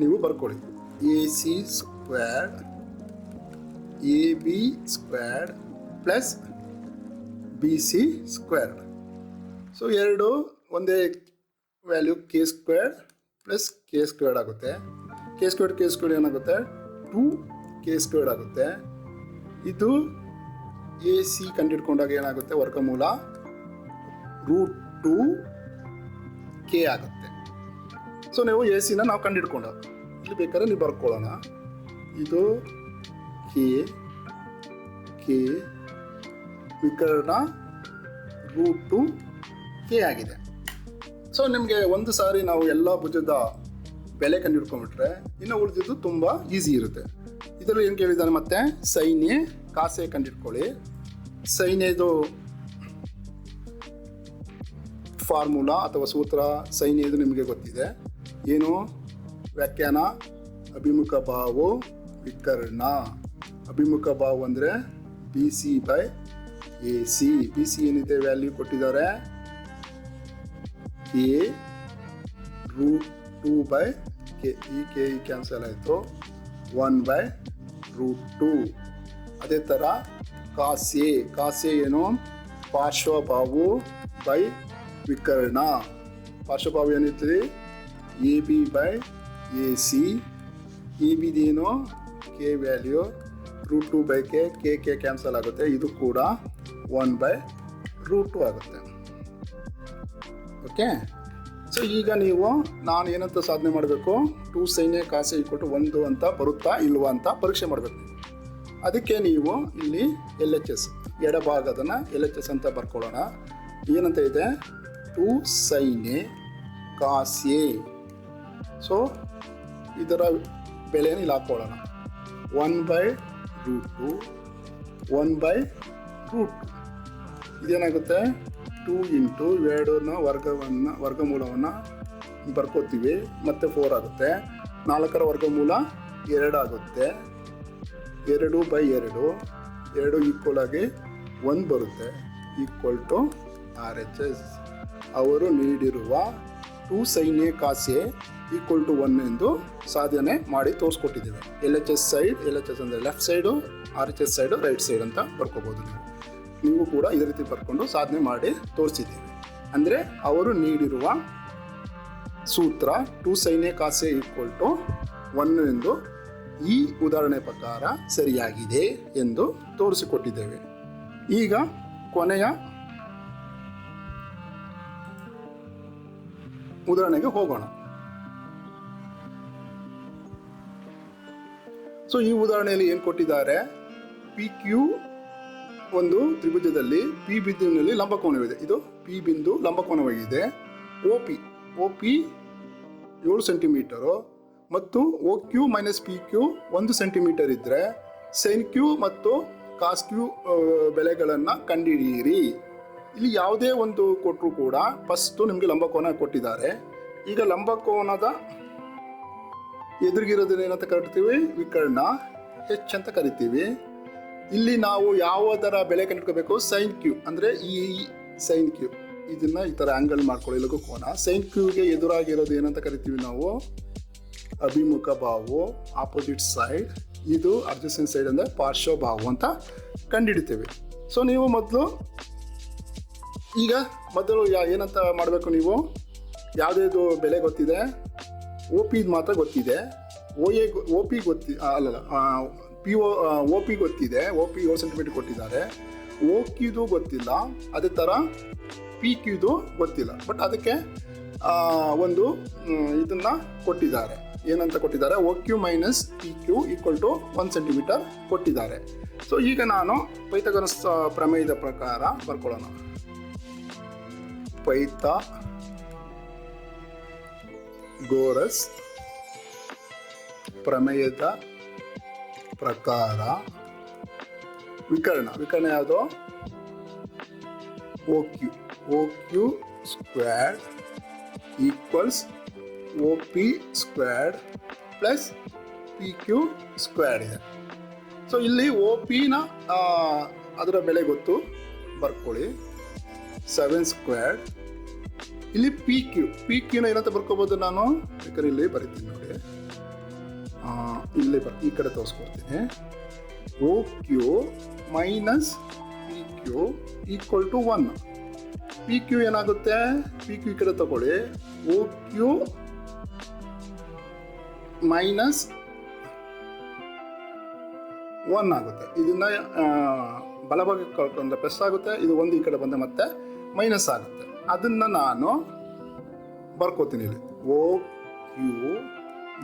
ನೀವು ಬರ್ಕೊಳ್ಳಿ. A C squared A B squared plus B C squared. So ಎರಡು ಒಂದೇ value K squared plus K squared ಆಗುತ್ತೆ. ಕೆ ಸ್ಕ್ವೇರ್ಡ್ ಏನಾಗುತ್ತೆ, 2k ಸ್ಕ್ವೇರ್ಡ್ ಆಗುತ್ತೆ. ಇದು ಎ ಸಿ ಕಂಡುಹಿಡ್ಕೊಂಡಾಗ ಏನಾಗುತ್ತೆ, ವರ್ಗಮೂಲ √2k ಆಗುತ್ತೆ. ಸೊ ನೀವು ಎ ಸಿನ ನಾವು ಕಂಡುಹಿಡ್ಕೊಂಡು ಇಲ್ಲಿ ಬೇಕಾದ್ರೆ ನೀವು ಬರ್ಕೊಳ್ಳೋಣ. ಇದು ಕೆ ವಿಕರ್ಣ √2k ಆಗಿದೆ. ಸೊ ನಿಮಗೆ ಒಂದು ಸಾರಿ ನಾವು ಎಲ್ಲ ಭುಜದ ಬೆಲೆ ಕಂಡುಹಿಡ್ಕೊಂಡ್ಬಿಟ್ರೆ ಇನ್ನು ಉಳಿದಿದ್ದು ತುಂಬ ಈಸಿ ಇರುತ್ತೆ. ಇದರಲ್ಲಿ ಏನು ಕೇಳಿದ್ದಾನೆ, ಮತ್ತೆ ಸೈನ್ ಎ ಕಾಸ್ ಎ ಕಂಡುಹಿಡ್ಕೊಳ್ಳಿ. ಸೈನ್ ಎದು ಫಾರ್ಮುಲಾ ಅಥವಾ ಸೂತ್ರ ಸೈನ್ ಎದು ನಿಮಗೆ ಗೊತ್ತಿದೆ. ಏನು ವ್ಯಾಖ್ಯಾನ, ಅಭಿಮುಖ ಬಾವು ವಿಕರ್ಣ. ಅಭಿಮುಖ ಬಾವು ಅಂದರೆ B C by A C. B C ಏನಿದೆ ವ್ಯಾಲ್ಯೂ ಕೊಟ್ಟಿದ್ದಾರೆ, ಕೆ √2/k. ಈ ಕೆ ಕ್ಯಾನ್ಸಲ್ ಆಯಿತು, 1/√2. ಅದೇ ಥರ ಕಾಸ್ ಎ ಏನು, ಪಾರ್ಶ್ವಬಾವು ಬೈ ವಿಕರ್ಣ. ಪಾರ್ಶ್ವಬಾವು ಏನಿರ್ತದೆ, A B by A C. A ಬಿದೇನು K value √2/k, K cancel ಆಗುತ್ತೆ. ಇದು ಕೂಡ 1/√2 ಆಗುತ್ತೆ. ಓಕೆ. ಸೊ ಈಗ ನಾನು ಏನಂತ ಸಾಧನೆ ಮಾಡಬೇಕು, 2 sin A cos A = 1 ಅಂತ ಬರುತ್ತಾ ಇಲ್ವಾ ಅಂತ ಪರೀಕ್ಷೆ ಮಾಡಬೇಕು. ಅದಕ್ಕೆ ನೀವು ಇಲ್ಲಿ LHS ಎಡಭಾಗದನ್ನು LHS ಅಂತ ಬರ್ಕೊಳ್ಳೋಣ. ಏನಂತ ಇದೆ, 2 sin A cos A. So ಇದರ ಬೆಲೆಯನ್ನು ಇಲ್ಲಿ ಹಾಕ್ಕೊಳ್ಳೋಣ, 1/√2 1/√2. ಇದೇನಾಗುತ್ತೆ 2 ಇಂಟು ಇವೆರಡನ್ನ ವರ್ಗಮೂಲವನ್ನು ಬರ್ಕೋತೀವಿ, ಮತ್ತು 4 ಆಗುತ್ತೆ. 4ರ ವರ್ಗಮೂಲ 2 ಆಗುತ್ತೆ. 2/2 2 ಈಕ್ವಲ್ ಆಗಿ 1 ಬರುತ್ತೆ, ಈಕ್ವಲ್ ಟು RHS. ಅವರು ನೀಡಿರುವ 2 sin A cos A equal to 1 ಎಂದು ಸಾಧನೆ ಮಾಡಿ ತೋರಿಸ್ಕೊಟ್ಟಿದ್ದೀವಿ. LHS ಸೈಡ್, LHS ಅಂದರೆ left side, RHS side right side ಅಂತ ಬರ್ಕೋಬೋದು. ನೀವು ಕೂಡ ಇದೇ ರೀತಿ ಬರ್ಕೊಂಡು ಸಾಧನೆ ಮಾಡಿ ತೋರಿಸಿದ್ದೀವಿ. ಅಂದರೆ ಅವರು ನೀಡಿರುವ ಸೂತ್ರ 2 sin A cos A equal to 1 ಎಂದು ಈ ಉದಾಹರಣೆ ಪ್ರಕಾರ ಸರಿಯಾಗಿದೆ ಎಂದು ತೋರಿಸಿಕೊಟ್ಟಿದ್ದೇವೆ. ಈಗ ಕೊನೆಯ ಉದಾಹರಣೆಗೆ ಹೋಗೋಣ. ಸೊ ಈ ಉದಾಹರಣೆಯಲ್ಲಿ ಏನು ಕೊಟ್ಟಿದ್ದಾರೆ, PQ ಒಂದು ತ್ರಿಭುಜದಲ್ಲಿ P ಬಿಂದುವಿನಲ್ಲಿ ಲಂಬಕೋನವಿದೆ. ಇದು P ಬಿಂದು ಲಂಬಕೋನವಾಗಿದೆ. OP 7 ಸೆಂಟಿಮೀಟರು ಮತ್ತು OQ - PQ 1 ಸೆಂಟಿಮೀಟರ್ ಇದ್ದರೆ sin Q ಮತ್ತು cos Q ಬೆಲೆಗಳನ್ನು ಕಂಡುಹಿಡಿಯಿರಿ. ಇಲ್ಲಿ ಯಾವುದೇ ಒಂದು ಕೊಟ್ಟರು ಕೂಡ ಫಸ್ಟು ನಿಮಗೆ ಲಂಬಕೋನ ಕೊಟ್ಟಿದ್ದಾರೆ. ಈಗ ಲಂಬಕೋನದ ಎದುರಿಗಿರೋದನ್ನ ಏನಂತ ಕರಿತೀವಿ, ವಿಕರ್ಣ H ಅಂತ ಕರಿತೀವಿ. ಇಲ್ಲಿ ನಾವು ಯಾವುದರ ಬೆಲೆ ಕಂಡುಹಿಡ್ಕೋಬೇಕು, sin Q ಅಂದರೆ ಈ sin Q, ಇದನ್ನು ಈ ಥರ ಆ್ಯಂಗಲ್ ಮಾಡ್ಕೊಳ್ಳಿ ಲಘು ಕೋನ. sin Qಗೆ ಎದುರಾಗಿರೋದು ಏನಂತ ಕರಿತೀವಿ ನಾವು, ಅಭಿಮುಖ ಬಾಹು, ಆಪೋಸಿಟ್ ಸೈಡ್. ಇದು ಅಡ್ಜಸೆಂಟ್ ಸೈಡ್ ಅಂದರೆ ಪಾರ್ಶ್ವ ಬಾಹು ಅಂತ ಕಂಡುಹಿಡಿತೇವೆ. ಸೊ ನೀವು ಮೊದಲು ಏನಂತ ಮಾಡಬೇಕು, ನೀವು ಯಾವುದೇದು ಬೆಲೆ ಗೊತ್ತಿದೆ, OP ಮಾತ್ರ ಗೊತ್ತಿದೆ, OP OP ಗೊತ್ತಿದೆ. OP 7 ಸೆಂಟಿಮೀಟರ್ ಕೊಟ್ಟಿದ್ದಾರೆ. OQದು ಗೊತ್ತಿಲ್ಲ, ಅದೇ ಥರ PQದು ಗೊತ್ತಿಲ್ಲ. ಬಟ್ ಅದಕ್ಕೆ ಒಂದು ಇದನ್ನು ಕೊಟ್ಟಿದ್ದಾರೆ. ಏನಂತ ಕೊಟ್ಟಿದ್ದಾರೆ, OQ - PQ equal to 1 centimetre ಕೊಟ್ಟಿದ್ದಾರೆ. ಸೊ ಈಗ ನಾನು ಪೈಥಾಗರಸ್ ಪ್ರಮೇಯದ ಪ್ರಕಾರ ಬರ್ಕೊಳ್ಳೋಣ. ಪೈಥಾಗೋರಸ್ ಪ್ರಮೇಯದ ಪ್ರಕಾರ ವಿಕರ್ಣ ಯಾವುದು, OQ squared equals OP squared plus PQ squared ಇದೆ. ಸೊ ಇಲ್ಲಿ OPನ ಅದರ ಬೆಲೆ ಗೊತ್ತು, ಬರ್ಕೊಳ್ಳಿ 7 ಸ್ಕ್ವೇರ್ಡ್. ಇಲ್ಲಿ PQನ ಏನಂತ ಬರ್ಕೋಬೋದು ನಾನು, ಬೇಕಾದ್ರೆ ಇಲ್ಲಿ ಬರಿತೀನಿ ನೋಡಿ, ಇಲ್ಲಿ ಈ ಕಡೆ ತೋರಿಸ್ಕೊಡ್ತೀನಿ. OQ - PQ equal to 1. PQ ಏನಾಗುತ್ತೆ, PQ ಈ ಕಡೆ ತಗೊಳ್ಳಿ, OQ - 1 ಆಗುತ್ತೆ. ಇದನ್ನ ಬಲಭಾಗಕ್ಕೆ ಕಳ್ಕೊಂಡ್ರೆ ಪ್ಲಸ್ ಆಗುತ್ತೆ, ಇದು ಒಂದು ಈ ಕಡೆ ಬಂದ ಮತ್ತೆ ಮೈನಸ್ ಆಗುತ್ತೆ. ಅದನ್ನು ನಾನು ಬರ್ಕೋತೀನಿ ಇಲ್ಲಿ, OQ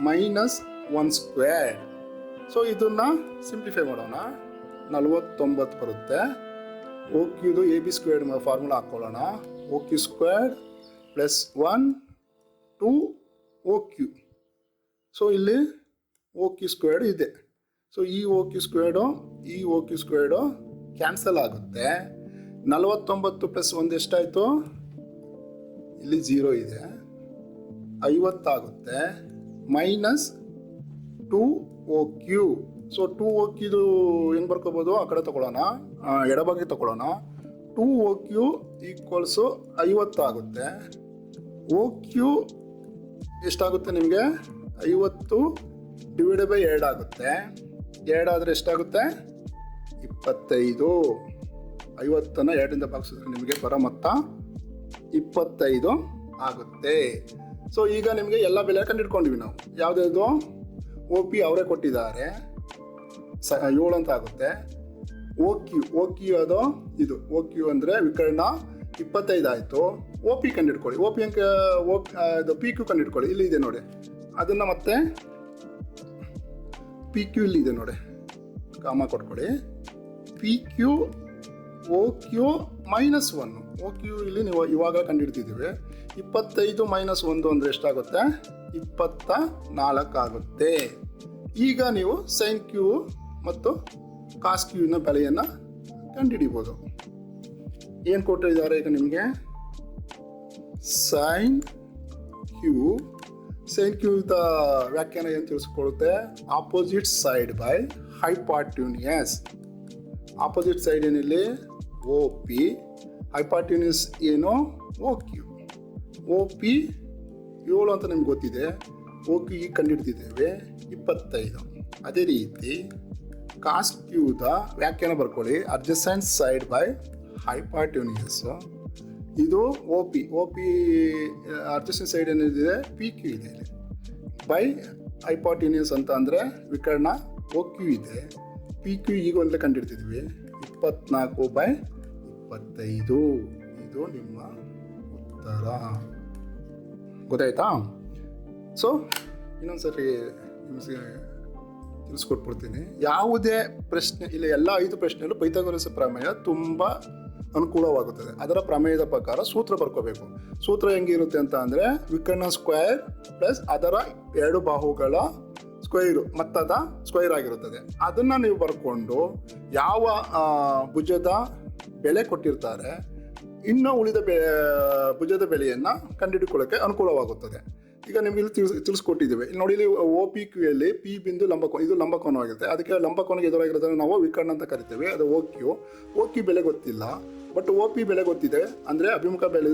- 1 ಸ್ಕ್ವೇರ್. ಸೊ ಇದನ್ನು ಸಿಂಪ್ಲಿಫೈ ಮಾಡೋಣ, 49 ಬರುತ್ತೆ. OQದು AB ಸ್ಕ್ವೇರ್ಡ್ ಫಾರ್ಮುಲಾ ಹಾಕ್ಕೊಳ್ಳೋಣ, OQ squared plus 1 2 OQ. So ಇಲ್ಲಿ OQ ಸ್ಕ್ವೇರ್ಡ್ ಇದೆ. ಸೊ ಈ OQ ಸ್ಕ್ವೇರ್ಡು ಕ್ಯಾನ್ಸಲ್ ಆಗುತ್ತೆ. 49 ಪ್ಲಸ್ 1 ಎಷ್ಟಾಯಿತು, ಇಲ್ಲಿ 0 ಇದೆ, 50 ಆಗುತ್ತೆ, ಮೈನಸ್ 2 OQ. ಸೊ 2 OQದು ಏನು ಬರ್ಕೋಬೋದು, ಆ ಕಡೆ ತಗೊಳ್ಳೋಣ, ಎಡಬಾಗಿ ತಗೊಳ್ಳೋಣ. 2 OQ ಈಕ್ವಲ್ಸು 50 ಆಗುತ್ತೆ. OQ ಎಷ್ಟಾಗುತ್ತೆ ನಿಮಗೆ, 50 ಡಿವೈಡೆಡ್ ಬೈ 2 ಆಗುತ್ತೆ. 2 ಆದರೆ ಎಷ್ಟಾಗುತ್ತೆ, 25. 50ನ್ನು 2ರಿಂದ ಭಾಗಿಸಿದ್ರೆ ನಿಮಗೆ ಬರೋ ಮೊತ್ತ 25 ಆಗುತ್ತೆ. ಸೊ ಈಗ ನಿಮಗೆ ಎಲ್ಲ ಬೆಲೆ ಕಂಡುಹಿಡ್ಕೊಂಡಿವಿ ನಾವು. ಯಾವುದ್ಯಾವುದು, OP ಅವರೇ ಕೊಟ್ಟಿದ್ದಾರೆ 7 ಅಂತ ಆಗುತ್ತೆ. OQ ಅದು ಇದು OQ ಅಂದರೆ ವಿಕರ್ಣ 25 ಆಯಿತು. OP ಕಂಡುಹಿಡ್ಕೊಳ್ಳಿ. OP ಇದು PQ ಕಂಡುಹಿಡ್ಕೊಳ್ಳಿ, ಇಲ್ಲಿ ಇದೆ ನೋಡಿ. ಅದನ್ನು ಮತ್ತೆ PQ ಇಲ್ಲಿ ಇದೆ ನೋಡಿ, ಕಾಮ ಕೊಟ್ಕೊಳ್ಳಿ. PQ OQ -1. OQ ಇಲ್ಲಿ ನೀವು ಇವಾಗ ಕಂಡುಹಿಡ್ತಿದ್ದೀವಿ. 25 - 1 ಅಂದರೆ ಎಷ್ಟಾಗುತ್ತೆ, 24 ಆಗುತ್ತೆ. ಈಗ ನೀವು sin Q ಮತ್ತು ಕಾಸ್ ಕ್ಯೂನ ಬೆಲೆಯನ್ನು ಕಂಡುಹಿಡಿಬೋದು. ಏನು ಕೊಟ್ಟಿದ್ದಾರೆ ಈಗ ನಿಮಗೆ? ಸೈನ್ ಕ್ಯೂದ ವ್ಯಾಖ್ಯಾನ ಏನು ತಿಳಿಸ್ಕೊಡುತ್ತೆ? Opposite side by hypotenuse. Opposite side ಏನಿಲ್ಲಿ ಒ ಪಿ, ಹೈಪಾರ್ಟ್ಯೂನಿಯಸ್ ಏನು ಒ ಕ್ಯೂ. ಒ ಪಿ 7 ಅಂತ ನಿಮ್ಗೆ ಗೊತ್ತಿದೆ, ಒ ಕ್ಯೂ ಈಗ ಕಂಡುಹಿಡ್ತಿದ್ದೇವೆ 25. ಅದೇ ರೀತಿ ಕಾಸ್ ಕ್ಯೂದ ವ್ಯಾಖ್ಯಾನ ಬರ್ಕೊಳ್ಳಿ, ಅಡ್ಜಸೆಂಟ್ ಸೈಡ್ ಬೈ ಹೈಪಾರ್ಟ್ಯೂನಿಯಸ್. ಇದು ಒ ಪಿ ಅಡ್ಜಸೆಂಟ್ ಸೈಡ್ ಏನಿದೆ ಪಿ ಕ್ಯೂ ಇದೆ ಇಲ್ಲಿ, ಬೈ ಹೈಪಾರ್ಟ್ಯೂನಿಯಸ್ ಅಂತ ಅಂದರೆ ವಿಕರ್ಣ ಒ ಕ್ಯೂ ಇದೆ. ಪಿ ಕ್ಯೂ ಈಗ ಒಂದಲೇ ಕಂಡುಹಿಡ್ತಿದ್ವಿ 24/25. ಇದು ನಿಮ್ಮ ಉತ್ತರ. ಗೊತ್ತಾಯ್ತಾ? ಸೊ ಇನ್ನೊಂದ್ಸರಿ ನಿಮಗೆ ತಿಳಿಸ್ಕೊಟ್ಬಿಡ್ತೀನಿ. ಯಾವುದೇ ಪ್ರಶ್ನೆ ಇಲ್ಲ, ಎಲ್ಲ 5 ಪ್ರಶ್ನೆಯಲ್ಲೂ ಪೈಥಾಗೊರಸ್ ಪ್ರಮೇಯ ತುಂಬ ಅನುಕೂಲವಾಗುತ್ತದೆ. ಅದರ ಪ್ರಮೇಯದ ಪ್ರಕಾರ ಸೂತ್ರ ಬರ್ಕೋಬೇಕು. ಸೂತ್ರ ಹೆಂಗಿರುತ್ತೆ ಅಂತ ಅಂದರೆ ವಿಕರ್ಣ ಸ್ಕ್ವೇರ್ ಪ್ಲಸ್ ಅದರ 2 ಬಾಹುಗಳ ಸ್ಕ್ವೇರು ಮೊತ್ತದ ಸ್ಕ್ವೇರ್ ಆಗಿರುತ್ತದೆ. ಅದನ್ನು ನೀವು ಬರ್ಕೊಂಡು ಯಾವ ಭುಜದ ಬೆಲೆ ಕೊಟ್ಟಿರ್ತಾರೆ ಇನ್ನು ಉಳಿದ ಭುಜದ ಬೆಲೆಯನ್ನು ಕಂಡುಹಿಡಿಕೊಳ್ಳೋಕ್ಕೆ ಅನುಕೂಲವಾಗುತ್ತದೆ. ಈಗ ನಿಮ್ಗೆ ಇಲ್ಲಿ ತಿಳಿಸ್ಕೊಟ್ಟಿದ್ದೇವೆ. ಇಲ್ಲಿ ನೋಡಿ, ಇಲ್ಲಿ ಒ ಪಿ ಕ್ಯೂ ಯಲ್ಲಿ ಪಿ ಬಿಂದು ಲಂಬಕೋನ, ಇದು ಲಂಬಕೋನವಾಗಿರುತ್ತೆ. ಅದಕ್ಕೆ ಲಂಬಕೋನಕ್ಕೆ ಎದುರಾಗಿರೋದನ್ನು ನಾವು ವಿಕರ್ಣ ಅಂತ ಕರಿತೇವೆ. ಅದು ಒ ಕ್ಯೂ ಬೆಲೆ ಗೊತ್ತಿಲ್ಲ, ಬಟ್ ಒ ಪಿ ಬೆಲೆ ಗೊತ್ತಿದೆ. ಅಂದರೆ ಅಭಿಮುಖ ಬೆಲೆ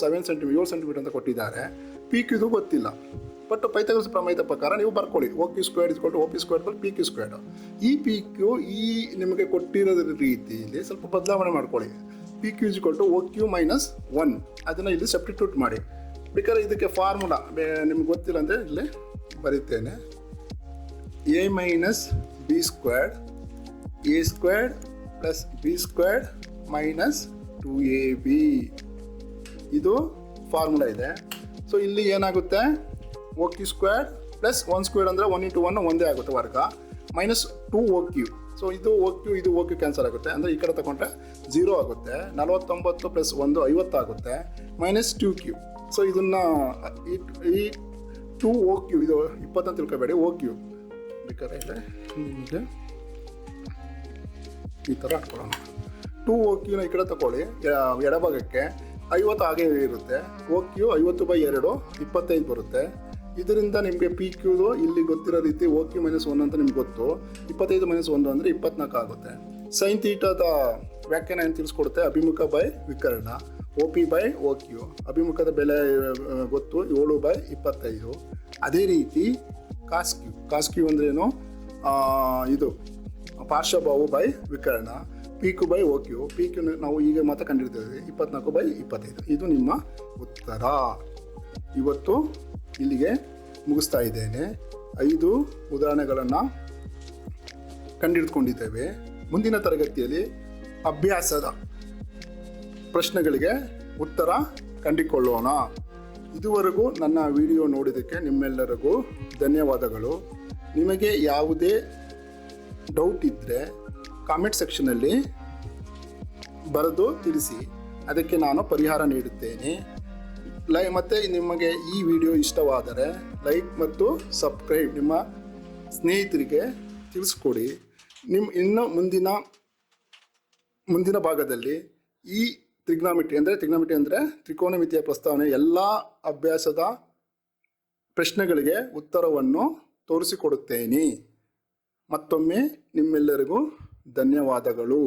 7 ಸೆಂಟಿಮೀಟರ್ ಅಂತ ಕೊಟ್ಟಿದ್ದಾರೆ. ಪಿ ಕ್ಯೂದು ಗೊತ್ತಿಲ್ಲ, ಬಟ್ ಪೈಥಾಗೊರಸ್ ಪ್ರಮೇಯದ ಪ್ರಕಾರ ನೀವು ಬರ್ಕೊಳ್ಳಿ ಒ ಕ್ಯೂ ಸ್ಕ್ವೇರ್ ಇಸ್ಕೊಂಡು ಒ ಪಿ ಸ್ಕ್ವೇರ್ ಬಲ್ ಪಿ ಕ್ಯೂ ಸ್ಕ್ವೇರ್. ಈ ಪಿ ಕ್ಯೂ ಈ ನಿಮಗೆ ಕೊಟ್ಟಿರೋದ ರೀತಿಯಲ್ಲಿ ಸ್ವಲ್ಪ ಬದಲಾವಣೆ ಮಾಡ್ಕೊಳ್ಳಿ. ಪಿ ಕ್ಯೂ ಇಸ್ಕೊಂಡು ಒ ಕ್ಯೂ ಮೈನಸ್ 1 ಅದನ್ನು ಇಲ್ಲಿ ಸಬ್ಸ್ಟಿಟ್ಯೂಟ್ ಮಾಡಿ. ಬೇಕಾದ್ರೆ ಇದಕ್ಕೆ ಫಾರ್ಮುಲಾ ನಿಮ್ಗೆ ಗೊತ್ತಿಲ್ಲ ಅಂದರೆ ಇಲ್ಲಿ ಬರೀತೇನೆ. A minus B squared A squared plus B squared minus 2ab ಇದು ಫಾರ್ಮುಲಾ ಇದೆ. ಸೊ ಇಲ್ಲಿ ಏನಾಗುತ್ತೆ? O Q square plus 1 square ಅಂದರೆ 1 × 1 ಒಂದೇ ಆಗುತ್ತೆ ವರ್ಗ, ಮೈನಸ್ 2 ಒ ಕ್ಯೂ. ಸೊ ಇದು ಒ ಕ್ಯೂ ಕ್ಯಾನ್ಸಲ್ ಆಗುತ್ತೆ, ಅಂದರೆ ಈ ಕಡೆ ತಗೊಂಡ್ರೆ 0 ಆಗುತ್ತೆ. 49 ಪ್ಲಸ್ 1 50 ಆಗುತ್ತೆ, ಮೈನಸ್ 2q. ಸೊ ಇದನ್ನು ಈ 2 ಒ ಕ್ಯೂ, ಇದು 20 ಅಂತ ತಿಳ್ಕೊಬೇಡಿ, ಒ ಕ್ಯೂ ಬೇಕಾದ್ರೆ ನಿಮಗೆ ಈ ಥರ ಹಾಕ್ಕೊಳ್ಳೋಣ. 2 ಒ ಕ್ಯೂನ ಈ ಕಡೆ ತಗೊಳ್ಳಿ, ಎಡಭಾಗಕ್ಕೆ 50 ಹಾಗೆ ಇರುತ್ತೆ. ಒ ಕ್ಯೂ 50/2 25 ಬರುತ್ತೆ. ಇದರಿಂದ ನಿಮಗೆ ಪಿ ಕ್ಯೂದು ಇಲ್ಲಿ ಗೊತ್ತಿರೋ ರೀತಿ ಒ ಕ್ಯೂ ಮೈನಸ್ 1 ಅಂತ ನಿಮ್ಗೆ ಗೊತ್ತು. 25 - 1 ಅಂದರೆ 24 ಆಗುತ್ತೆ. ಸೈನ್ ಥೀಟಾದ ವ್ಯಾಖ್ಯಾನ ಏನು ತಿಳಿಸ್ಕೊಡುತ್ತೆ? ಅಭಿಮುಖ ಬೈ ವಿಕರ್ಣ, O P by O Q. ಅಭಿಮುಖದ ಬೆಲೆ ಗೊತ್ತು 7/25. ಅದೇ ರೀತಿ ಕಾಸ್ ಕ್ಯೂ ಅಂದ್ರೇನು? ಇದು ಪಾರ್ಶ್ವಬಾಹು ಬೈ ವಿಕರ್ಣ, P Q by O Q. P Q ನಾವು ಈಗ ಮಾತ್ರ ಕಂಡಿರ್ತೇವೆ 24/25. ಇದು ನಿಮ್ಮ ಉತ್ತರ. ಇವತ್ತು ಇಲ್ಲಿಗೆ ಮುಗಿಸ್ತಾ ಇದ್ದೇನೆ. 5 ಉದಾಹರಣೆಗಳನ್ನು ಕಂಡುಹಿಡ್ಕೊಂಡಿದ್ದೇವೆ. ಮುಂದಿನ ತರಗತಿಯಲ್ಲಿ ಅಭ್ಯಾಸದ ಪ್ರಶ್ನೆಗಳಿಗೆ ಉತ್ತರ ಕಂಡುಕೊಳ್ಳೋಣ. ಇದುವರೆಗೂ ನನ್ನ ವಿಡಿಯೋ ನೋಡಿದ್ದಕ್ಕೆ ನಿಮ್ಮೆಲ್ಲರಿಗೂ ಧನ್ಯವಾದಗಳು. ನಿಮಗೆ ಯಾವುದೇ ಡೌಟ್ ಇದ್ದರೆ ಕಾಮೆಂಟ್ ಸೆಕ್ಷನಲ್ಲಿ ಬರೆದು ತಿಳಿಸಿ, ಅದಕ್ಕೆ ನಾನು ಪರಿಹಾರ ನೀಡುತ್ತೇನೆ. ಮತ್ತು ನಿಮಗೆ ಈ ವಿಡಿಯೋ ಇಷ್ಟವಾದರೆ ಲೈಕ್ ಮತ್ತು ಸಬ್ಸ್ಕ್ರೈಬ್ ನಿಮ್ಮ ಸ್ನೇಹಿತರಿಗೆ ತಿಳಿಸ್ಕೊಡಿ. ಇನ್ನು ಮುಂದಿನ ಭಾಗದಲ್ಲಿ ಈ ತ್ರಿಕೋನಮಿತಿ ಅಂದರೆ ತ್ರಿಕೋನಮಿತಿಯ ಪ್ರಸ್ತಾವನೆ ಎಲ್ಲ ಅಭ್ಯಾಸದ ಪ್ರಶ್ನೆಗಳಿಗೆ ಉತ್ತರವನ್ನು ತೋರಿಸಿಕೊಡುತ್ತೇನೆ. ಮತ್ತೊಮ್ಮೆ ನಿಮ್ಮೆಲ್ಲರಿಗೂ ಧನ್ಯವಾದಗಳು.